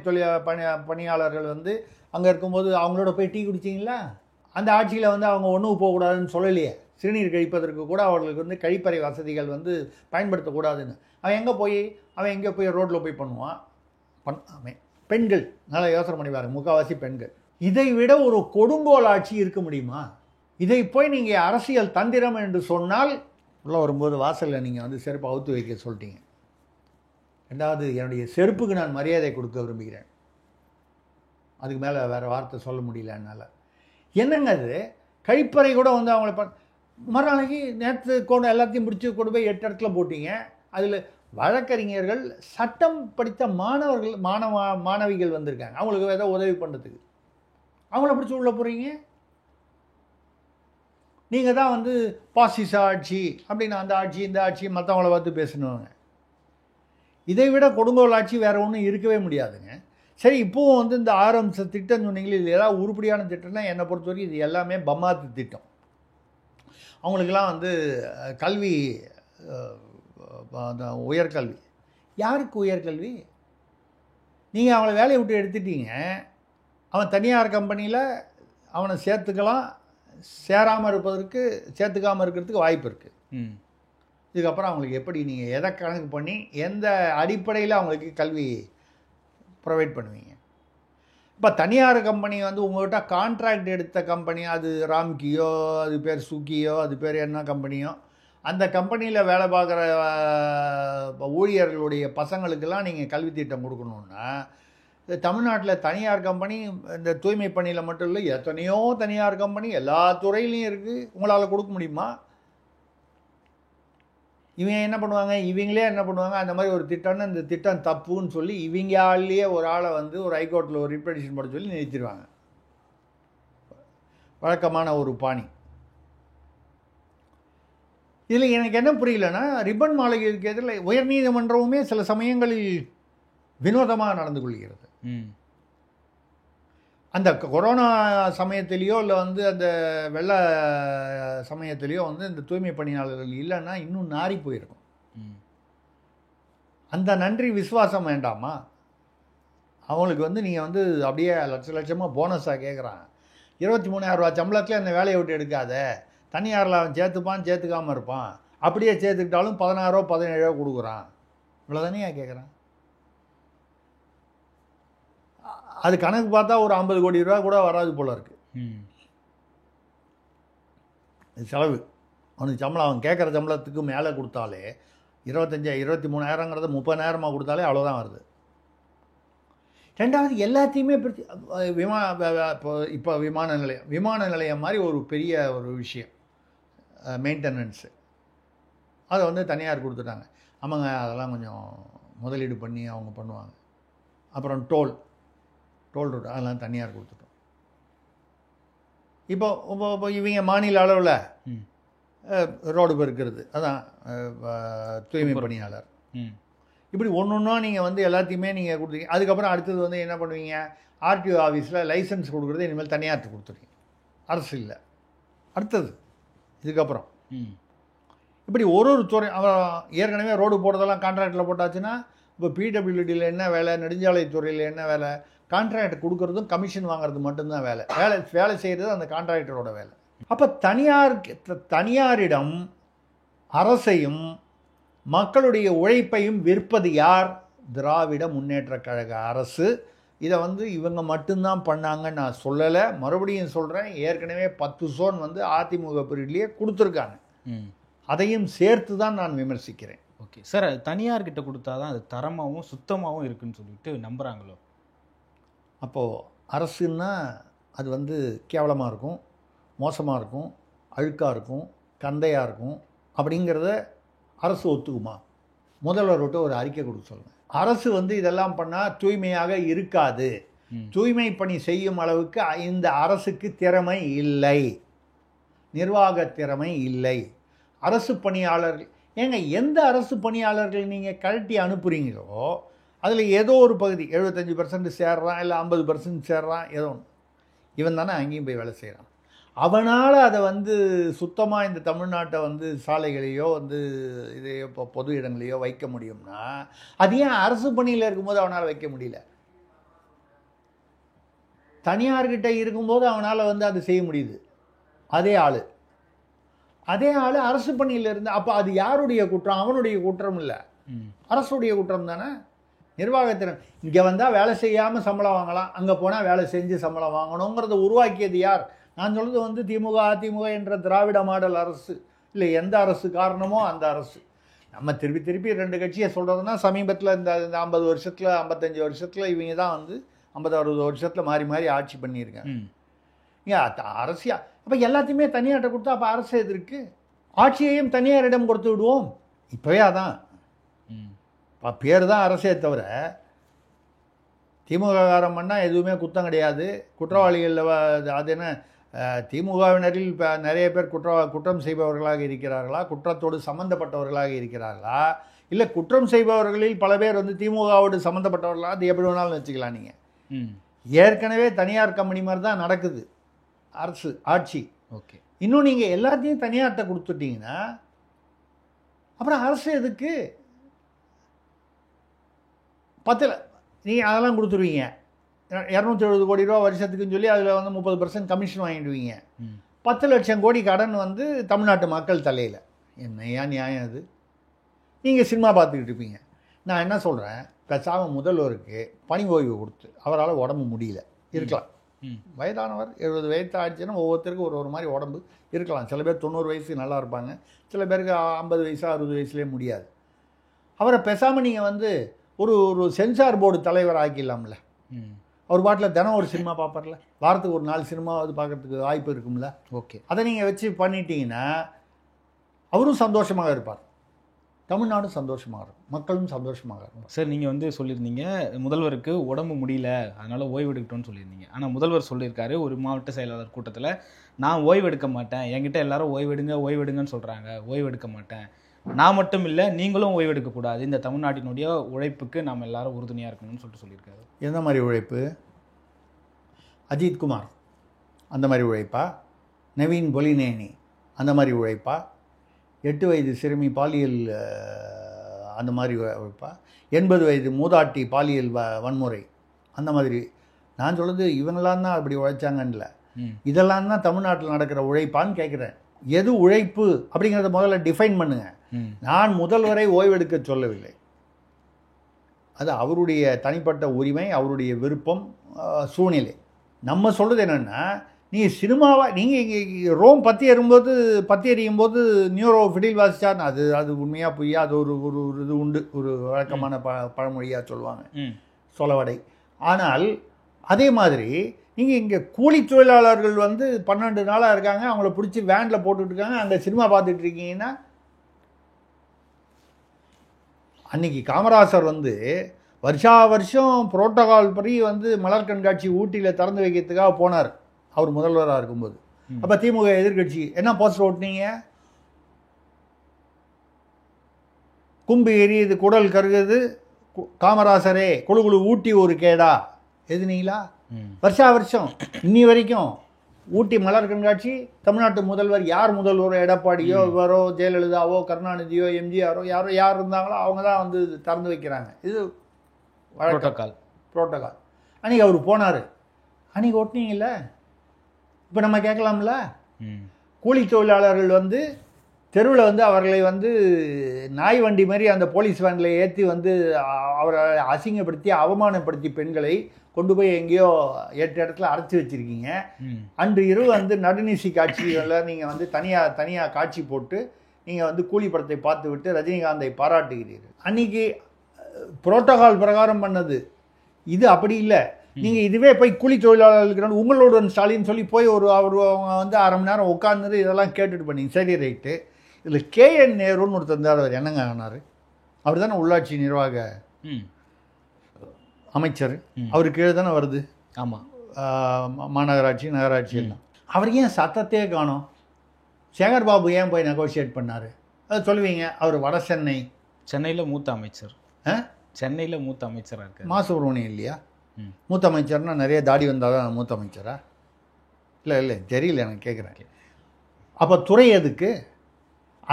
பணியாளர்கள் வந்து அங்கே இருக்கும்போது அவங்களோட போய் டீ குடிச்சிங்களா? அந்த ஆட்சியில் வந்து அவங்க ஒன்றும் போகக்கூடாதுன்னு சொல்லலையே. சிறுநீர் கழிப்பதற்கு கூட அவர்களுக்கு வந்து கழிப்பறை வசதிகள் வந்து பயன்படுத்தக்கூடாதுன்னு. அவன் எங்கே போய் ரோட்டில் போய் பண்ணுவான்? அவன் பெண்கள் நல்லா யோசனை பண்ணி பாருங்க, முக்கால்வாசி பெண்கள். இதை விட ஒரு கொடுங்கோல் ஆட்சி இருக்க முடியுமா? இதை போய் நீங்கள் அரசியல் தந்திரம் என்று சொன்னால், உள்ளே வரும்போது வாசலில் நீங்கள் வந்து செருப்பு அவுத்து வைக்க சொல்லிட்டீங்க. ரெண்டாவது என்னுடைய செருப்புக்கு நான் மரியாதை கொடுக்க விரும்புகிறேன். அதுக்கு மேலே வேறு வார்த்தை சொல்ல முடியல என்னால். என்னங்க அது, கழிப்பறை கூட வந்து அவங்கள மறுநாளைக்கு நேற்று கொண்டு எல்லாத்தையும் பிடிச்சி கொண்டு போய் 8 இடத்துல போட்டீங்க. அதில் வழக்கறிஞர்கள், சட்டம் படித்த மாணவிகள் வந்திருக்காங்க, அவங்களுக்கு ஏதோ உதவி பண்ணுறதுக்கு. அவங்கள பிடிச்சி உள்ளே போகிறீங்க. நீங்கள் தான் வந்து பாசிச ஆட்சி அப்படின்னு அந்த ஆட்சி இந்த ஆட்சி மற்றவங்கள பார்த்து பேசணுங்க. இதை விட கொடுங்கோல் ஆட்சி வேறு ஒன்றும் இருக்கவே முடியாதுங்க. சரி, இப்போவும் வந்து இந்த 6 அம்ச திட்டம் சொன்னீங்களே, இது ஏதாவது உருப்படியான திட்டம்னா என்னை பொறுத்த வரைக்கும் இது எல்லாமே பம்மாத்து திட்டம். அவங்களுக்கெல்லாம் வந்து கல்வி, உயர்கல்வி. யாருக்கு உயர்கல்வி? நீங்கள் அவங்கள வேலையை விட்டு எடுத்துட்டீங்க. அவன் தனியார் கம்பெனியில் அவனை சேர்த்துக்கலாம், சேராமல் இருப்பதற்கு, சேர்த்துக்காமல் இருக்கிறதுக்கு வாய்ப்பு இருக்குது. இதுக்கப்புறம் அவங்களுக்கு எப்படி நீங்கள் எதை கணக்கு பண்ணி எந்த அடிப்படையில் அவங்களுக்கு கல்வி ப்ரொவைட் பண்ணுவீங்க? இப்போ தனியார் கம்பெனி வந்து உங்கள்கிட்ட கான்ட்ராக்ட் எடுத்த கம்பெனி, அது ராம்கியோ, அது பேர் சுக்கியோ, அது பேர் என்ன கம்பெனியோ, அந்த கம்பெனியில் வேலை பார்க்குற ஊழியர்களுடைய பசங்களுக்கெல்லாம் நீங்கள் கல்வி திட்டம் கொடுக்கணுன்னா, தமிழ்நாட்டில் தனியார் கம்பெனி இந்த தூய்மை பணியில் மட்டும் இல்லை, எத்தனையோ தனியார் கம்பெனி எல்லா துறையிலையும் இருக்குது. உங்களால் கொடுக்க முடியுமா? இவங்க என்ன பண்ணுவாங்க, இவங்களே என்ன பண்ணுவாங்க, அந்த மாதிரி ஒரு திட்டம்னு இந்த திட்டம் தப்புன்னு சொல்லி இவங்க ஆள்லேயே ஒரு ஆளை வந்து ஒரு ஹைகோர்ட்டில் ஒரு ரிப்ரடிஷன் போட சொல்லி நிறுத்திடுவாங்க. வழக்கமான ஒரு பாணி. இதில் எனக்கு என்ன புரியலன்னா, ரிப்பன் மாளிகைக்கு எதிரில் உயர்நீதிமன்றமுமே சில சமயங்களில் வினோதமாக நடந்து கொள்கிறது. அந்த கொரோனா சமயத்திலேயோ இல்லை வந்து அந்த வெள்ள சமயத்திலேயோ வந்து இந்த தூய்மை பணியாளர்கள் இல்லைன்னா இன்னும் நாறி போயிருக்கும். அந்த நன்றி விசுவாசம் வேண்டாமா? அவங்களுக்கு வந்து நீங்கள் வந்து அப்படியே லட்சமாக போனஸாக கேட்குறான். 23,000 ரூபா சம்பளத்தில் அந்த வேலையை விட்டு எடுக்காத, தனியாரில் அவன் சேர்த்துப்பான், சேர்த்துக்காமல் இருப்பான், அப்படியே சேர்த்துக்கிட்டாலும் 16 17 கொடுக்குறான். இவ்வளோதானே கேட்குறான். அது கணக்கு பார்த்தா ஒரு 50 கோடி ரூபா கூட வராது போல இருக்கு. செலவு அவனுக்கு சம்பளம், அவன் கேட்குற சம்பளத்துக்கு மேலே கொடுத்தாலே 23,000ங்கிறது 30,000 கொடுத்தாலே அவ்வளோதான் வருது. ரெண்டாவது எல்லாத்தையுமே இப்போ விமான நிலையம் மாதிரி ஒரு பெரிய ஒரு விஷயம், மெயின்டெனன்ஸு, அதை வந்து தனியார் கொடுத்துட்டாங்க. ஆமாங்க, அதெல்லாம் கொஞ்சம் முதலீடு பண்ணி அவங்க பண்ணுவாங்க. அப்புறம் டோல் ரூட் அதெல்லாம் தனியார் கொடுத்துட்டோம். இப்போ இவங்க மாநில அளவில் ரோடு பெருக்கிறது, அதான் தூய்மை பணியாளர். இப்படி ஒன்றா நீங்கள் வந்து எல்லாத்தையுமே நீங்கள் கொடுத்துருக்கீங்க. அதுக்கப்புறம் அடுத்தது வந்து என்ன பண்ணுவீங்க, ஆர்டிஓ ஆஃபீஸில் லைசன்ஸ் கொடுக்குறது இனிமேல் தனியார்ட்டு கொடுத்துருக்கீங்க, அரசு இல்லை. அடுத்தது இதுக்கப்புறம் இப்படி ஒரு துறை. ஏற்கனவே ரோடு போடுறதெல்லாம் கான்ட்ராக்டில் போட்டாச்சுன்னா, இப்போ பிடபிள்யூடியில் என்ன வேலை, நெடுஞ்சாலைத்துறையில் என்ன வேலை, கான்ட்ராக்ட் கொடுக்குறதும் கமிஷன் வாங்குறது மட்டும்தான் வேலை செய்கிறது அந்த கான்ட்ராக்டரோட வேலை. அப்போ தனியாரிடம் அரசையும் மக்களுடைய உழைப்பையும் விற்பது யார்? திராவிட முன்னேற்ற கழக அரசு. இதை வந்து இவங்க மட்டும்தான் பண்ணாங்கன்னு நான் சொல்லலை, மறுபடியும் சொல்கிறேன். ஏற்கனவே 10 சோன் வந்து அதிமுக பீரியட்லேயே கொடுத்துருக்காங்க. அதையும் சேர்த்து தான் நான் விமர்சிக்கிறேன். ஓகே சார், அது தனியார்கிட்ட கொடுத்தா தான் அது தரமாகவும் சுத்தமாகவும் இருக்குன்னு சொல்லிட்டு நம்புகிறாங்களோ? அப்போது அரசுன்னா அது வந்து கேவலமாக இருக்கும், மோசமாக இருக்கும், அழுக்காக இருக்கும், கந்தையாக இருக்கும் அப்படிங்கிறத அரசு ஒத்துக்குமா? முதல்வர் விட்டு ஒரு அறிக்கை கொடுக்க சொல்லுங்கள். அரசு வந்து இதெல்லாம் பண்ணால் தூய்மையாக இருக்காது, தூய்மை பணி செய்யும் அளவுக்கு இந்த அரசுக்கு திறமை இல்லை, நிர்வாக திறமை இல்லை. அரசு பணியாளர்கள் ஏங்க, எந்த அரசு பணியாளர்கள் நீங்கள் கழட்டி அனுப்புகிறீங்களோ அதில் ஏதோ ஒரு பகுதி 75% சேர்றான், இல்லை 50% சேர்றான், ஏதோ ஒன்று. இவன் தானே அங்கேயும் போய் வேலை செய்கிறான். அவனால் அதை வந்து சுத்தமாக இந்த தமிழ்நாட்டை வந்து சாலைகளையோ வந்து இது இப்போ பொது இடங்களையோ வைக்க முடியும்னா, அது ஏன் அரசு பணியில் இருக்கும்போது அவனால் வைக்க முடியல? தனியார்கிட்ட இருக்கும்போது அவனால் வந்து அது செய்ய முடியுது. அதே ஆள் அரசு பணியில் இருந்து, அப்போ அது யாருடைய குற்றம்? அவனுடைய குற்றம் இல்லை, அரசுடைய குற்றம் தானே. நிர்வாகத்திறன். இங்கே வந்தால் வேலை செய்யாமல் சம்பளம் வாங்கலாம், அங்கே போனால் வேலை செஞ்சு சம்பளம் வாங்கணுங்கிறத உருவாக்கியது யார்? நான் சொல்கிறது வந்து திமுக அதிமுக என்ற திராவிட மாடல் அரசு இல்லை, எந்த அரசு காரணமோ அந்த அரசு. நம்ம திருப்பி திருப்பி 2 கட்சியை சொல்கிறதுனா சமீபத்தில் இந்த 50 வருஷத்தில் 55 வருஷத்தில் இவங்க தான் வந்து 50-60 வருஷத்தில் மாறி மாறி ஆட்சி பண்ணியிருக்காங்க. ஏன் அரசியா அப்போ எல்லாத்தையுமே தனியார்ட்ட கொடுத்தா அப்போ அரசு எது இருக்கு? ஆட்சியையும் தனியாரிடம் கொடுத்து விடுவோம். இப்போவே அதான் பேர் தான் அரசே தவிர திமுக காரம் பண்ணால் எதுவுமே குத்தம் கிடையாது. குற்றவாளிகளில் அது என்ன திமுகவினரில் இப்போ நிறைய பேர் குற்றம் செய்பவர்களாக இருக்கிறார்களா, குற்றத்தோடு சம்மந்தப்பட்டவர்களாக இருக்கிறார்களா, இல்லை குற்றம் செய்பவர்களில் பல பேர் வந்து திமுகவோடு சம்மந்தப்பட்டவர்களா, அது எப்படி வேணாலும் வச்சுக்கலாம். நீங்கள் ஏற்கனவே தனியார் கம்பெனி மாதிரி தான் நடக்குது அரசு ஆட்சி. ஓகே, இன்னும் நீங்கள் எல்லாத்தையும் தனியார்கிட்ட கொடுத்துட்டீங்கன்னா அப்புறம் அரசு எதுக்கு? 10 நீங்கள் அதெல்லாம் கொடுத்துருவீங்க. 270 கோடி ரூபா வருஷத்துக்குன்னு சொல்லி அதில் வந்து 30% கமிஷன் வாங்கிடுவீங்க. 10 லட்சம் கோடி கடன் வந்து தமிழ்நாட்டு மக்கள் தலையில். என்னையா நியாயம் அது? நீங்கள் சினிமா பார்த்துக்கிட்டு இருப்பீங்க. நான் என்ன சொல்கிறேன், பேசாமல் முதல்வருக்கு பணி ஓய்வு கொடுத்து அவரால் உடம்பு முடியல இருக்கலாம். வயதானவர் 70 வயசு ஆயிடுச்சுன்னா ஒவ்வொருத்தருக்கும் ஒரு மாதிரி உடம்பு இருக்கலாம். சில பேர் 90 வயசு நல்லா இருப்பாங்க, சில பேருக்கு 50 வயசு 60 வயசுலேயே முடியாது. அவரை பேசாமல் நீங்கள் வந்து ஒரு சென்சார் போர்டு தலைவர் ஆக்கிடலாம்ல. அவர் பாட்டில் தினம் ஒரு சினிமா பார்ப்பார்ல, வாரத்துக்கு ஒரு 4 சினிமா அது பார்க்கறதுக்கு வாய்ப்பு இருக்கும்ல. ஓகே, அதை நீங்கள் வச்சு பண்ணிட்டீங்கன்னா அவரும் சந்தோஷமாக இருப்பார், தமிழ்நாடும் சந்தோஷமாக இருக்கும், மக்களும் சந்தோஷமாக இருக்கும். சார் நீங்கள் வந்து சொல்லியிருந்தீங்க முதல்வருக்கு உடம்பு முடியல அதனால் ஓய்வு எடுக்கட்டும்னு சொல்லியிருந்தீங்க. ஆனால் முதல்வர் சொல்லியிருக்காரு ஒரு மாவட்ட செயலாளர் கூட்டத்தில், நான் ஓய்வு எடுக்க மாட்டேன், என்கிட்ட எல்லாரும் ஓய்வெடுங்கன்னு சொல்கிறாங்க, ஓய்வு எடுக்க மாட்டேன், நான் மட்டும் இல்லை நீங்களும் ஓய்வு எடுக்கக்கூடாது, இந்த தமிழ்நாட்டினுடைய உழைப்புக்கு நாம் எல்லாரும் உறுதுணையாக இருக்கணும்னு சொல்லியிருக்காரு. எந்த மாதிரி உழைப்பு? அஜித்குமார் அந்த மாதிரி உழைப்பா? நவீன் பொலினேனி அந்த மாதிரி உழைப்பா? 8 வயது சிறுமி பாலியல் அந்த மாதிரி உழைப்பா? 80 வயது மூதாட்டி பாலியல் வன்முறை அந்த மாதிரி? நான் சொல்கிறது இவங்களாம் தான் அப்படி உழைச்சாங்கன்னு, இதெல்லாம் தான் தமிழ்நாட்டில் நடக்கிற உழைப்பான்னு கேட்குறேன். எது உழைப்பு அப்படிங்கிறத முதல்ல டிஃபைன் பண்ணுங்க. நான் முதல்வரை ஓய்வெடுக்க சொல்லவில்லை, அது அவருடைய தனிப்பட்ட உரிமை, அவருடைய விருப்பம், சூழ்நிலை. நம்ம சொல்கிறது என்னென்னா, நீங்கள் சினிமாவாக நீங்கள் இங்கே ரோம் பற்றி எறியும் போது நியூரோ ஃபிடில் வாசிச்சார், அது உண்மையாக பொய்யா, அது ஒரு இது உண்டு, ஒரு வழக்கமான பழமொழியாக சொல்லுவாங்க, சொலவடை. ஆனால் அதே மாதிரி நீங்கள் இங்கே கூலி தொழிலாளர்கள் வந்து 12 நாளாக இருக்காங்க, அவங்கள பிடிச்சி வேனில் போட்டுட்ருக்காங்க, அங்கே சினிமா பார்த்துட்டு இருக்கீங்கன்னா. அன்றைக்கி காமராசர் வந்து வருஷம் புரோட்டோகால் படி வந்து மலர் கண்காட்சி ஊட்டியில் திறந்து வைக்கிறதுக்காக போனார் அவர் முதல்வராக இருக்கும்போது. அப்போ திமுக எதிர்கட்சி என்ன போஸ்டர் ஓட்டினீங்க? கும்பு எரியுது, குடல் கருகுது, காமராசரே குழு ஊட்டி ஒரு கேடா எதுனீங்களா? வருஷம் இன்னி வரைக்கும் ஊட்டி மலர் கண்காட்சி தமிழ்நாட்டு முதல்வர் யார் முதல்வரோ, எடப்பாடியோ இவரோ ஜெயலலிதாவோ கருணாநிதியோ எம்ஜிஆரோ யார் இருந்தாங்களோ அவங்க தான் வந்து திறந்து வைக்கிறாங்க. இது புரோட்டோகால். அன்றைக்கி அவர் போனார், அன்றைக்கி ஓட்டினீங்கல்ல. இப்போ நம்ம கேட்கலாம்ல, கூலி தொழிலாளர்கள் வந்து தெருவில் வந்து அவர்களை வந்து நாய் வண்டி மாதிரி அந்த போலீஸ் வேனில் ஏற்றி வந்து அவரை அசிங்கப்படுத்தி அவமானப்படுத்தி பெண்களை கொண்டு போய் எங்கேயோ 8 இடத்துல அடைச்சி வச்சுருக்கீங்க. அன்று இரவு வந்து நடுநிசி காட்சிகளில் நீங்கள் வந்து தனியாக காட்சி போட்டு நீங்கள் வந்து கூலி படத்தை பார்த்து விட்டு ரஜினிகாந்தை பாராட்டுகிறீர்கள். அன்றைக்கி புரோட்டோகால் பிரகாரம் பண்ணது. இது அப்படி இல்லை. நீங்கள் இதுவே போய் கூலி தொழிலாளர்களுக்கு உங்களுடன் ஸ்டாலின் சொல்லி போய் அவங்க வந்து 1/2 மணி நேரம் உட்காந்துட்டு இதெல்லாம் கேட்டுட்டு பண்ணீங்க. சரி ரைட்டு. இதில் KN நேருன்னு ஒருத்தர் இருந்தார், அவர் என்னங்க ஆனார்? அவர் தானே உள்ளாட்சி நிர்வாக அமைச்சர், அவரு கீழே தானே வருது. ஆமாம், மாநகராட்சி நகராட்சி எல்லாம். அவர் ஏன் சத்தத்தையே காணோம்? சேகர் பாபு ஏன் போய் நெகோசியேட் பண்ணார்? அதை சொல்லுவீங்க. அவர் வட சென்னையில் மூத்த அமைச்சர், சென்னையில் மூத்த அமைச்சராக இருக்கார். மா சுப்பிரமணியம் இல்லையா மூத்த அமைச்சர்னா? நிறைய தாடி வந்தால் தான் மூத்த அமைச்சரா? இல்லை தெரியல, எனக்கு கேட்குறேன். அப்போ துறை எதுக்கு?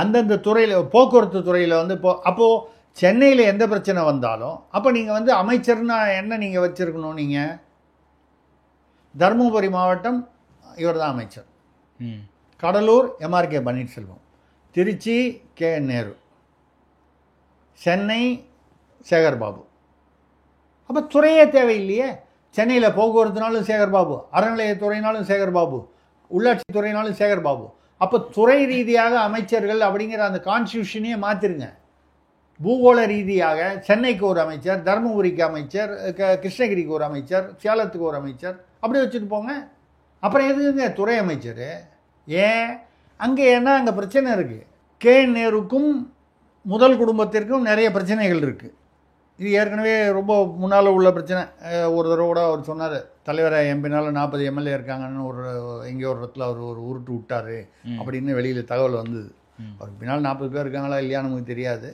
அந்தந்த துறையில், போக்குவரத்து துறையில் வந்து அப்போது சென்னையில் எந்த பிரச்சனை வந்தாலும் அப்போ நீங்கள் வந்து அமைச்சர்னா என்ன நீங்கள் வச்சுருக்கணும்? நீங்கள் தருமபுரி மாவட்டம் இவர் தான் அமைச்சர், கடலூர் MRK பன்னீர்செல்வம், திருச்சி KN நேரு, சென்னை சேகர்பாபு. அப்போ துறையே தேவையில்லையே. சென்னையில் போக்குவரத்துனாலும் சேகர்பாபு, அறநிலையத்துறையினாலும் சேகர்பாபு, உள்ளாட்சி துறையினாலும் சேகர்பாபு. அப்போ துறை ரீதியாக அமைச்சர்கள் அப்படிங்கிற அந்த கான்ஸ்டியூஷனையே மாற்றிருங்க. பூகோள ரீதியாக சென்னைக்கு ஒரு அமைச்சர், தருமபுரிக்கு அமைச்சர், கிருஷ்ணகிரிக்கு ஒரு அமைச்சர், சேலத்துக்கு ஒரு அமைச்சர், அப்படி வச்சுட்டு போங்க. அப்புறம் எதுக்குங்க துறை அமைச்சர்? ஏன் அங்கே ஏன்னா அங்கே பிரச்சனை இருக்குது. கே நேருக்கும் முதல் குடும்பத்திற்கும் நிறைய பிரச்சனைகள் இருக்குது. இது ஏற்கனவே ரொம்ப முன்னால் உள்ள பிரச்சனை. ஒரு தடவை கூட அவர் சொன்னார், தலைவரை எம்பினால் 40 எம்எல்ஏ இருக்காங்கன்னு எங்கேயோ ஒரு இடத்துல அவர் ஒரு உருட்டு விட்டார் அப்படின்னு வெளியில் தகவல் வந்தது. அவருக்கு பின்னால் 40 பேர் இருக்காங்களா இல்லையா நமக்கு தெரியாது.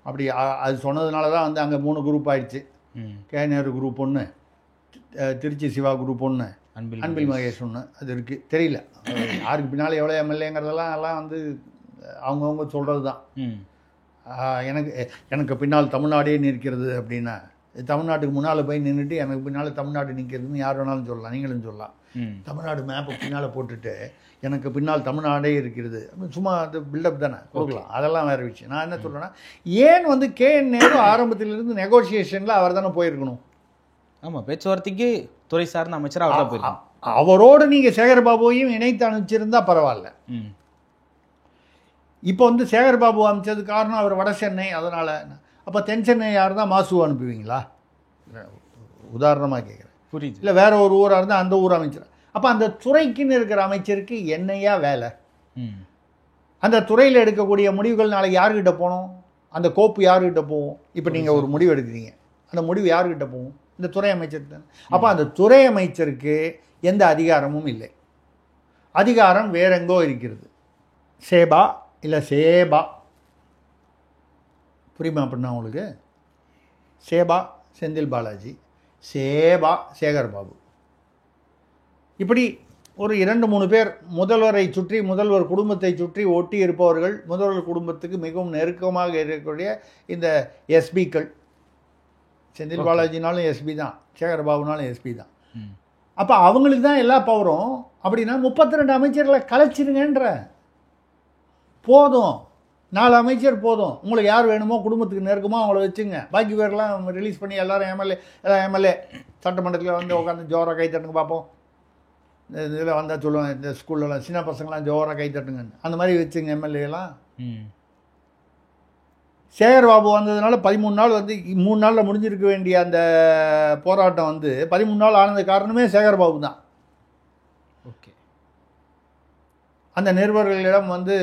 அப்படி அது சொன்னதுனால தான் வந்து அங்கே 3 குரூப் ஆயிடுச்சு. கே நேரு குரூப் ஒன்று, திருச்சி சிவா குரூப் ஒன்று, அன்பில் மகேஷ் ஒன்று. அது இருக்குது, தெரியல யாருக்கு பின்னால் எவ்வளோ எம்எல்ஏங்கிறதெல்லாம் எல்லாம் வந்து அவங்கவுங்க சொல்கிறது தான். எனக்கு பின்னால் தமிழ்நாடே நிற்கிறது அப்படின்னா, தமிழ்நாட்டுக்கு முன்னால் போய் நின்றுட்டு எனக்கு பின்னால் தமிழ்நாடு நிற்கிறதுன்னு யார் வேணாலும் சொல்லலாம், நீங்களும் சொல்லலாம். தமிழ்நாடு மேப்பை பின்னால் போட்டுட்டு எனக்கு பின்னால் தமிழ்நாடே இருக்கிறது சும்மா அது பில்டப் தானே கொடுக்கலாம், அதெல்லாம் வேறு விஷயம். நான் என்ன சொல்கிறேன்னா, ஏன் வந்து கே நேரு ஆரம்பத்திலிருந்து நெகோசியேஷனில் அவர் தானே போயிருக்கணும். ஆமாம், பேச்சுவார்த்தைக்கு துறை சார்ந்த அமைச்சர் அவராக போயிருக்கணும். அவரோடு நீங்கள் சேகர்பாபுவையும் இணைத்து அனுப்பிச்சிருந்தா பரவாயில்ல. இப்போ வந்து சேகர்பாபு அமைச்சது காரணம் அவர் வட சென்னை, அதனால். அப்போ தென் சென்னை யார் தான் மாசு அனுப்புவீங்களா? உதாரணமாக கேட்குறேன், புரியுது. இல்லை வேற ஒரு ஊராக இருந்தால் அந்த ஊர் அமைச்சர். அப்போ அந்த துறைக்குன்னு இருக்கிற அமைச்சருக்கு என்னையா வேலை? அந்த துறையில் எடுக்கக்கூடிய முடிவுகள் நாளைக்கு யாருக்கிட்ட போகணும்? அந்த கோப்பு யாருக்கிட்ட போகும்? இப்போ நீங்கள் ஒரு முடிவு எடுக்கிறீங்க, அந்த முடிவு யாருக்கிட்ட போகும்? இந்த துறை அமைச்சர் தானே. அப்போ அந்த துறை அமைச்சருக்கு எந்த அதிகாரமும் இல்லை. அதிகாரம் வேறெங்கோ இருக்கிறது. சேபா இல்லை சேபா, புரியுமா அப்படின்னா உங்களுக்கு? சேபா செந்தில் பாலாஜி, சேபா சேகர்பாபு, இப்படி ஒரு 2-3 பேர் முதல்வரை சுற்றி, முதல்வர் குடும்பத்தை சுற்றி ஒட்டி இருப்பவர்கள், முதல்வர் குடும்பத்துக்கு மிகவும் நெருக்கமாக இருக்கக்கூடிய இந்த எஸ்பிக்கள். செந்தில் பாலாஜினாலும் எஸ்பி தான், சேகர்பாபுனாலும் எஸ்பி தான். அப்போ அவங்களுக்கு தான் எல்லா பவரும். அப்படின்னா 32 அமைச்சர்களை கலைச்சிருங்கன்ற. போதும், 4 அமைச்சர் போதும். உங்களுக்கு யார் வேணுமோ குடும்பத்துக்கு நெருக்கமோ அவங்கள வச்சுங்க. பாக்கி பேர்லாம் ரிலீஸ் பண்ணி எல்லாரும் எம்எல்ஏ சட்டமன்றத்தில் வந்து உட்காந்து ஜோராக கை தட்டுங்க பார்ப்போம். இதில் வந்தால் சொல்லுவேன், இந்த ஸ்கூல்லலாம் சின்ன பசங்களாம் ஜோராக கை தட்டுங்கன்னு, அந்த மாதிரி வச்சுங்க எம்எல்ஏலாம். சேகர்பாபு வந்ததுனால 13 நாள் வந்து 3 நாளில் முடிஞ்சிருக்க வேண்டிய அந்த போராட்டம் வந்து 13 நாள் ஆனது காரணமே சேகர்பாபு தான். ஓகே. அந்த நிருபர்களிடம் வந்து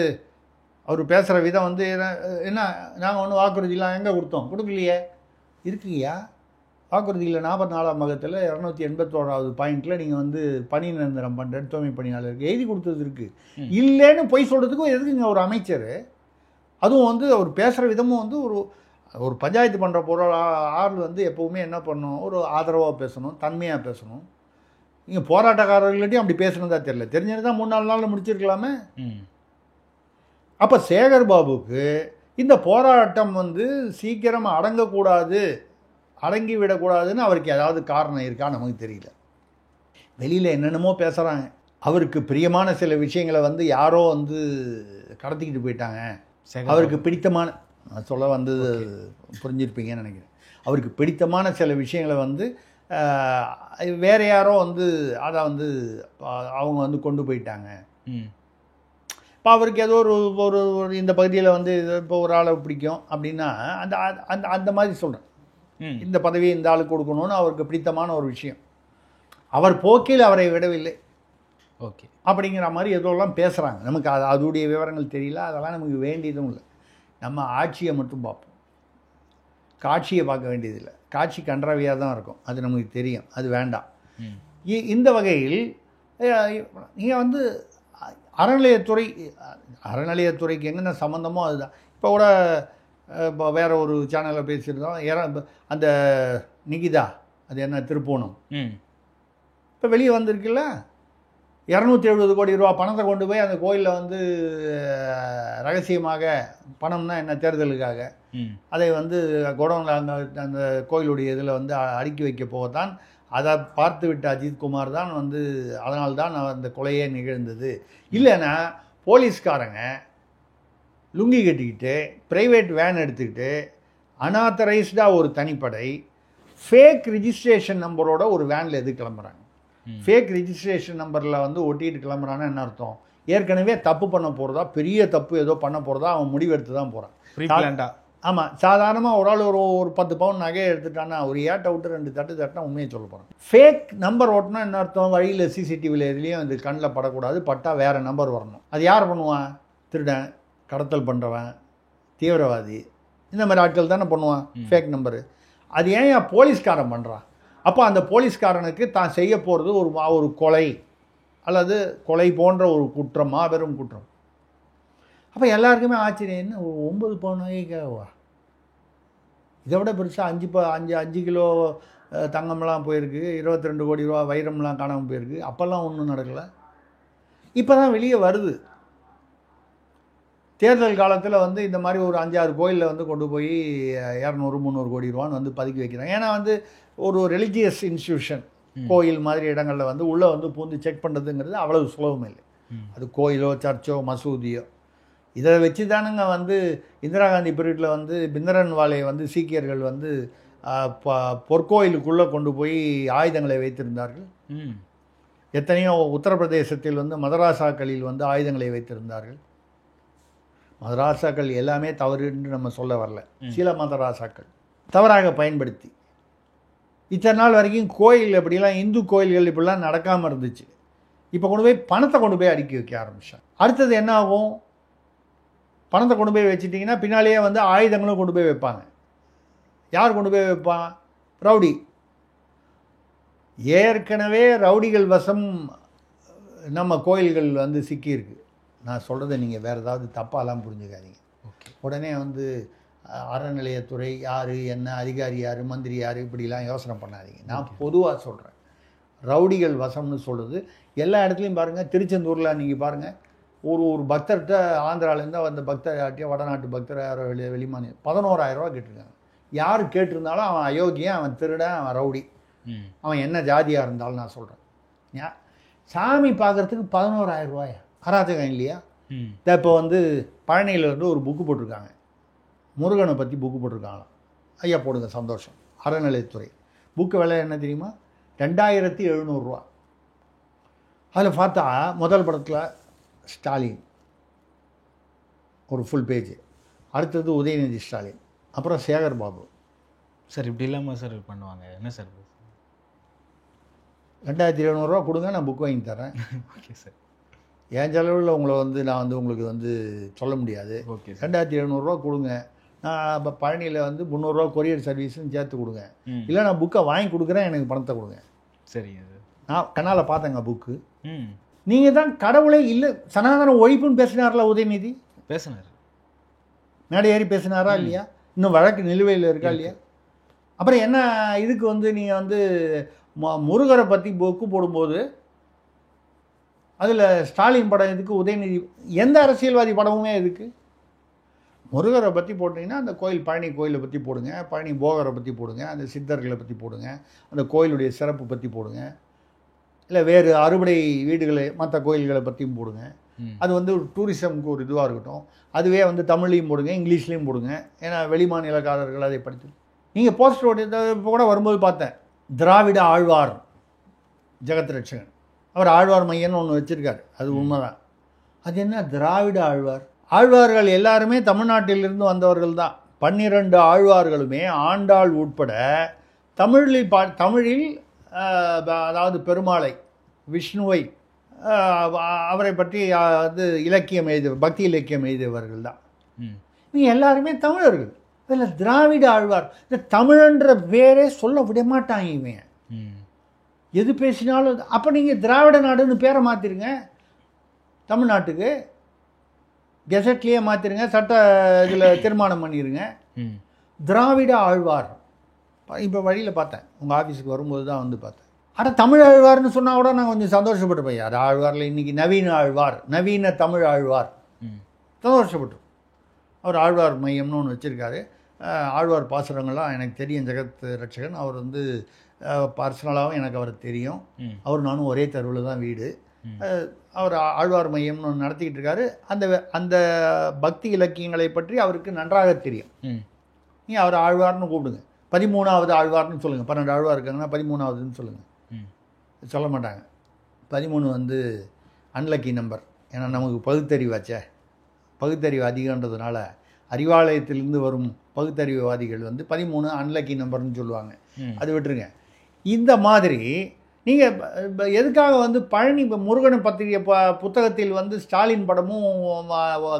அவர் பேசுகிற விதம் வந்து என்ன, நாங்கள் ஒன்றும் வாக்குறுதியெலாம் எங்கே கொடுத்தோம்? கொடுக்கலையே. இருக்குங்கய்யா, வாக்குறுதியில் 44ஆம் பக்கத்தில் 281வது பாயிண்டில் நீங்கள் வந்து பணி நிரந்தரம் பண்ணுறேன், தூய்மை பணியாளருக்கு எழுதி கொடுத்தது இருக்குது. இல்லைன்னு பொய் சொல்கிறதுக்கும் எதுக்குங்க ஒரு அமைச்சர்? அதுவும் வந்து அவர் பேசுகிற விதமும் வந்து ஒரு பஞ்சாயத்து பண்ணுற பொருள் ஆள் வந்து எப்போவுமே என்ன பண்ணணும், ஒரு ஆதரவாக பேசணும், தன்மையாக பேசணும். நீங்கள் போராட்டக்காரர்கள்ட்டையும் அப்படி பேசணுன்னு தான் தெரியல. தெரிஞ்சிருந்தால் 3-4 நாளில் முடிச்சிருக்கலாமே. அப்போ சேகர்பாபுக்கு இந்த போராட்டம் வந்து சீக்கிரம் அடங்கி விடக்கூடாதுன்னு அவருக்கு ஏதாவது காரணம் இருக்கா நமக்கு தெரியல. வெளியில் என்னென்னமோ பேசுகிறாங்க. அவருக்கு பிரியமான சில விஷயங்களை வந்து யாரோ வந்து கடத்திக்கிட்டு போயிட்டாங்க. அவருக்கு பிடித்தமான, நான் சொல்ல வந்து புரிஞ்சிருப்பீங்கன்னு நினைக்கிறேன், அவருக்கு பிடித்தமான சில விஷயங்களை வந்து வேறு யாரோ வந்து அதை வந்து அவங்க வந்து கொண்டு போயிட்டாங்க. இப்போ அவருக்கு ஏதோ ஒரு இந்த பகுதியில் வந்து இப்போ ஒரு ஆளை பிடிக்கும் அப்படின்னா அந்த அந்த அந்த மாதிரி சொல்கிறேன், இந்த பதவியை இந்த ஆளுக்கு கொடுக்கணும்னு அவருக்கு பிடித்தமான ஒரு விஷயம். அவர் போக்கில் அவரை விடவில்லை. ஓகே, அப்படிங்கிற மாதிரி எதோலாம் பேசுகிறாங்க. நமக்கு அதோடைய விவரங்கள் தெரியல, அதெல்லாம் நமக்கு வேண்டியதும் இல்லை. நம்ம ஆட்சியை மட்டும் பார்ப்போம், காட்சியை பார்க்க வேண்டியதில்லை. காட்சி கன்றாவியாக தான் இருக்கும், அது நமக்கு தெரியும், அது வேண்டாம். இந்த வகையில் நீங்கள் வந்து அறநிலையத்துறைக்கு என்னென்ன சம்மந்தமோ அதுதான். இப்போ கூட இப்போ வேறு ஒரு சேனலில் பேசியிருந்தோம், அந்த நிகிதா, அது என்ன திருப்போணம், இப்போ வெளியே வந்திருக்குல்ல, 270 கோடி ரூபா பணத்தை கொண்டு போய் அந்த கோயிலில் வந்து ரகசியமாக, பணம்னா என்ன, தேர்தலுக்காக அதை வந்து குடோனில் அந்த கோயிலுடைய இதில் வந்து அடுக்கி வைக்க போகத்தான். அதை பார்த்து விட்ட அஜித்குமார் தான் வந்து அதனால்தான் அந்த கொலையே நிகழ்ந்தது. இல்லைன்னா போலீஸ்காரங்க லுங்கி கட்டிக்கிட்டு ப்ரைவேட் வேன் எடுத்துக்கிட்டு அன்ஆத்தரைஸ்டாக ஒரு தனிப்படை ஃபேக் ரிஜிஸ்ட்ரேஷன் நம்பரோட ஒரு வேனில் எது கிளம்புறாங்க? ஃபேக் ரிஜிஸ்ட்ரேஷன் நம்பரில் வந்து ஒட்டிகிட்டு கிளம்புறான்னா என்ன அர்த்தம்? ஏற்கனவே தப்பு பண்ண போகிறதா, பெரிய தப்பு ஏதோ பண்ண போகிறதா அவன் முடிவெடுத்து தான் போகிறான். ஆமாம், சாதாரணமாக ஒரு ஆள் ஒரு 10 பவுன் நகையை எடுத்துட்டான்னா ஒரு ஏட்டை விட்டு 2 தட்டு தட்டினா உண்மையை சொல்ல போகிறோம். ஃபேக் நம்பர் ஓட்டினா என்ன அர்த்தம்? வழியில் சிசிடிவியில் எதுலேயும் அது கண்ணில் படக்கூடாது, பட்டா வேறு நம்பர் வரணும். அது யார் பண்ணுவான்? திருடன், கடத்தல் பண்ணுறவன், தீவிரவாதி, இந்த மாதிரி ஆட்கள் தானே பண்ணுவான் ஃபேக் நம்பரு. அது ஏன் போலீஸ்காரன் பண்ணுறான்? அப்போ அந்த போலீஸ்காரனுக்கு தான் செய்ய போகிறது ஒரு கொலை அல்லது கொலை போன்ற ஒரு குற்றம், மாபெரும் குற்றம். அப்போ எல்லாருக்குமே ஆச்சரியம், என்ன 9 பவுன் நகைக்காகவா? இதை விட பெருசாக 5 கிலோ தங்கம்லாம் போயிருக்கு, 22 கோடி ரூபா வைரம்லாம் காணாமல் போயிருக்கு. அப்போல்லாம் ஒன்றும் நடக்கலை. இப்போ தான் வெளியே வருது. தேர்தல் காலத்தில் வந்து இந்த மாதிரி ஒரு 5-6 கோயிலில் வந்து கொண்டு போய் 200-300 கோடி ரூபான்னு வந்து பதுக்கி வைக்கிறாங்க. ஏன்னா வந்து ஒரு ரிலிஜியஸ் இன்ஸ்டியூஷன், கோயில் மாதிரி இடங்களில் வந்து உள்ளே வந்து பூந்து செக் பண்ணுறதுங்கிறது அவ்வளவு சுலபமே இல்லை. அது கோயிலோ சர்ச்சோ மசூதியோ இதை வச்சு தானுங்க வந்து இந்திரா காந்தி பீரியடில் வந்து பிந்தரன்வாலை வந்து சீக்கியர்கள் வந்து பொற்கோயிலுக்குள்ளே கொண்டு போய் ஆயுதங்களை வைத்திருந்தார்கள். எத்தனையோ உத்தரப்பிரதேசத்தில் வந்து மதராசாக்களில் வந்து ஆயுதங்களை வைத்திருந்தார்கள். மதராசாக்கள் எல்லாமே தவறு என்று நம்ம சொல்ல வரல. சில மதராசாக்கள் தவறாக பயன்படுத்தி இத்தனை நாள் வரைக்கும் கோயில் எப்படிலாம் இந்து கோயில்கள் இப்படிலாம் நடக்காமல் இருந்துச்சு. இப்போ கொண்டு போய் பணத்தை கொண்டு போய் அடுக்கி வைக்க ஆரம்பிச்சாங்க. அடுத்தது என்ன ஆகும்? பணத்தை கொண்டு போய் வச்சுட்டிங்கன்னா பின்னாலேயே வந்து ஆயுதங்களும் கொண்டு போய் வைப்பாங்க. யார் கொண்டு போய் வைப்பான்? ரவுடி. ஏற்கனவே ரவுடிகள் வசம் நம்ம கோயில்கள் வந்து சிக்கியிருக்கு. நான் சொல்கிறத நீங்கள் வேறு ஏதாவது தப்பாலாம் புரிஞ்சுக்காதீங்க. உடனே வந்து அறநிலையத்துறை யார், என்ன அதிகாரி யார், மந்திரி யார், இப்படிலாம் யோசனை பண்ணாதீங்க. நான் பொதுவாக சொல்கிறேன். ரவுடிகள் வசம்னு சொல்லுது எல்லா இடத்துலையும் பாருங்கள். திருச்செந்தூரில் நீங்கள் பாருங்கள், ஒரு பக்தர்கிட்ட ஆந்திராவிலேருந்து வந்த பக்தர்கிட்ட வடநாட்டு பக்தர் யாரோ வெளிமாநிலம் 11,000 ரூபா கேட்டிருக்காங்க. யார் கேட்டிருந்தாலும் அவன் அயோக்கியன், அவன் திருடன், அவன் ரவுடி, அவன் என்ன ஜாதியாக இருந்தாலும் நான் சொல்கிறேன். சாமி பார்க்குறதுக்கு 11,000 ரூபாயா? அராஜகம் இல்லையா? இப்போ வந்து பழனியில் வந்து ஒரு புக்கு போட்டிருக்காங்க, முருகனை பற்றி புக்கு போட்டிருக்காங்களாம். ஐயா போடுங்க, சந்தோஷம். அறநிலையத்துறை புக்கு விலை என்ன தெரியுமா? 2,700 ரூபா. அதில் பார்த்தா முதல் படத்தில் ஸ்டாலின் ஒரு ஃபுல் பேஜ், அடுத்தது உதயநிதி ஸ்டாலின், அப்புறம் சேகர் பாபு. சார் இப்படி இல்லாமல் சார் பண்ணுவாங்க என்ன சார்? 2,700 ரூபா கொடுங்க, நான் புக் வாங்கி தரேன். Okay sir. என் செலவில் உங்களை வந்து நான் வந்து உங்களுக்கு வந்து சொல்ல முடியாது. ஓகே. 2,700 ரூபா கொடுங்க, நான் இப்போ பழனியில் வந்து 300 ரூபா கொரியர் சர்வீஸ்ன்னு சேர்த்து கொடுங்க. இல்லை நான் புக்கை வாங்கி கொடுக்குறேன், எனக்கு பணத்தை கொடுங்க. சரிங்க சார். நான் கண்ணால் பார்த்தேங்க புக்கு. நீங்கள் தான் கடவுளே இல்லை சனாதன ஒழிப்புன்னு பேசினார்ல உதயநிதி. பேசினார், மேடை ஏறி பேசினாரா இல்லையா? இன்னும் வழக்கு நிலுவையில் இருக்கா இல்லையா? அப்புறம் என்ன இதுக்கு வந்து நீங்கள் வந்து முருகரை பற்றி புக்கு போடும்போது அதில் ஸ்டாலின் படம் எதுக்கு, உதயநிதி எந்த அரசியல்வாதி படமுமே எதுக்கு? முருகரை பற்றி போட்டிங்கன்னா அந்த கோயில் பழனி கோயிலை பற்றி போடுங்க, பழனி போகரை பற்றி போடுங்க, அந்த சித்தர்களை பற்றி போடுங்க, அந்த கோயிலுடைய சிறப்பு பற்றி போடுங்க, இல்லை வேறு அறுபடை வீடுகளை மற்ற கோயில்களை பற்றியும் போடுங்க. அது வந்து ஒரு டூரிசம்க்கு ஒரு இதுவாக இருக்கட்டும். அதுவே வந்து தமிழ்லையும் போடுங்க, இங்கிலீஷ்லேயும் போடுங்க. ஏன்னா வெளிமாநிலக்காரர்கள் அதை படித்து நீங்கள் போஸ்டர் ஓட்டி இப்போ கூட வரும்போது பார்த்தேன், திராவிட ஆழ்வார் ஜெகத் ரட்சகன், அவர் ஆழ்வார் மையம்னு ஒன்று வச்சுருக்காரு. அது உண்மைதான். அது என்ன திராவிட ஆழ்வார்? ஆழ்வார்கள் எல்லாருமே தமிழ்நாட்டிலிருந்து வந்தவர்கள் தான். 12 ஆழ்வார்களுமே ஆண்டாள் உட்பட தமிழில் அதாவது பெருமாளை, விஷ்ணுவை, அவரை பற்றி அது இலக்கியம் பக்தி இலக்கியம் எழுதியவர்கள் தான். இவங்க எல்லாருமே தமிழர்கள். அதில் திராவிட ஆழ்வார், இந்த தமிழன்ற பேரே சொல்ல விட மாட்டாங்க இவன். எது பேசினாலும் அப்போ நீங்கள் திராவிட நாடுன்னு பேரை மாற்றிருங்க, தமிழ்நாட்டுக்கு கெசட்லேயே மாற்றிருங்க, சட்ட இதில் தீர்மானம் பண்ணிடுங்க. திராவிட ஆழ்வார். இப்போ வழியில் பார்த்தேன், உங்கள் ஆஃபீஸுக்கு வரும்போது தான் வந்து பார்த்தேன். ஆனால் தமிழ் ஆழ்வார்னு சொன்னால் கூட நான் கொஞ்சம் சந்தோஷப்பட்டுப்பேன். யார் ஆழ்வாரில் இன்றைக்கி நவீன ஆழ்வார், நவீன தமிழ் ஆழ்வார், சந்தோஷப்பட்டு. அவர் ஆழ்வார் மையம்னு ஒன்று வச்சுருக்காரு. ஆழ்வார் பாசுரங்கள்லாம் எனக்கு தெரியும். ஜெகத் ரட்சகன் அவர் வந்து பர்சனலாகவும் எனக்கு அவர் தெரியும். அவர் நானும் ஒரே தெருவில் தான் வீடு. அவர் ஆழ்வார் மையம்னு ஒன்று நடத்திக்கிட்டு இருக்காரு. அந்த பக்தி இலக்கியங்களை பற்றி அவருக்கு நன்றாக தெரியும். நீ அவர் ஆழ்வார்னு கூப்பிடுங்க, 13வது ஆழ்வார்னு சொல்லுங்கள். 12 ஆழ்வார் இருக்காங்கன்னா 13வதுன்னு சொல்லுங்கள். சொல்ல மாட்டாங்க. 13 வந்து அன்லக்கி நம்பர். ஏன்னா நமக்கு பகுத்தறிவாச்சே, பகுத்தறிவு அதிகன்றதுனால அறிவாலயத்திலிருந்து வரும் பகுத்தறிவுவாதிகள் வந்து 13 அன்லக்கி நம்பர்னு சொல்லுவாங்க. அது விட்டுருங்க. இந்த மாதிரி நீங்கள் எதுக்காக வந்து பழனி முருகன் பத்திரிகை புத்தகத்தில் வந்து ஸ்டாலின் படமும்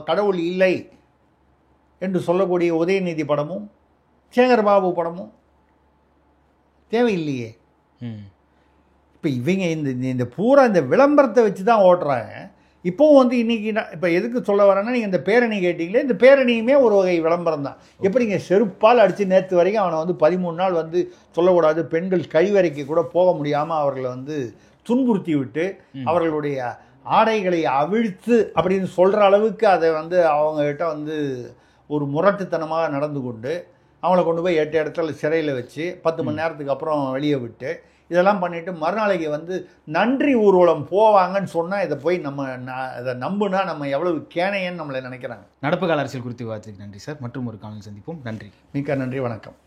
கடவுள் இல்லை என்று சொல்லக்கூடிய உதயநிதி படமும் சேகர்பாபு படமும் தேவையில்லையே. இப்போ இவங்க இந்த பூரா இந்த விளம்பரத்தை வச்சு தான் ஓட்டுறாங்க. இப்போவும் வந்து இன்றைக்கி இப்போ எதுக்கு சொல்ல வரேன்னா, நீங்கள் இந்த பேரணி கேட்டிங்களே, இந்த பேரணியுமே ஒரு வகை விளம்பரம் தான். எப்படிங்க செருப்பால் அடித்து நேற்று வரைக்கும் அவனை வந்து 13 நாள் வந்து சொல்லக்கூடாது, பெண்கள் கழிவறைக்கு கூட போக முடியாமல் அவர்களை வந்து துன்புறுத்தி விட்டு அவர்களுடைய ஆடைகளை அவிழ்த்து அப்படின்னு சொல்கிற அளவுக்கு அதை வந்து அவங்ககிட்ட வந்து ஒரு முரட்டுத்தனமாக நடந்து கொண்டு அவங்கள கொண்டு போய் 8 இடத்துல சிறையில் வச்சு 10 மணி நேரத்துக்கு அப்புறம் வெளியே விட்டு இதெல்லாம் பண்ணிவிட்டு மறுநாளைக்கு வந்து நன்றி ஊர்வலம் போவாங்கன்னு சொன்னால் இதை போய் இதை நம்புனா நம்ம எவ்வளவு கேனையன்னு நம்மளை நினைக்கிறாங்க. நடப்பு கால அரசியல் குறித்து விவாதத்துக்கு நன்றி சார். மற்றும் ஒரு காலையில் சந்திப்போம். நன்றி. மிக்க நன்றி. வணக்கம்.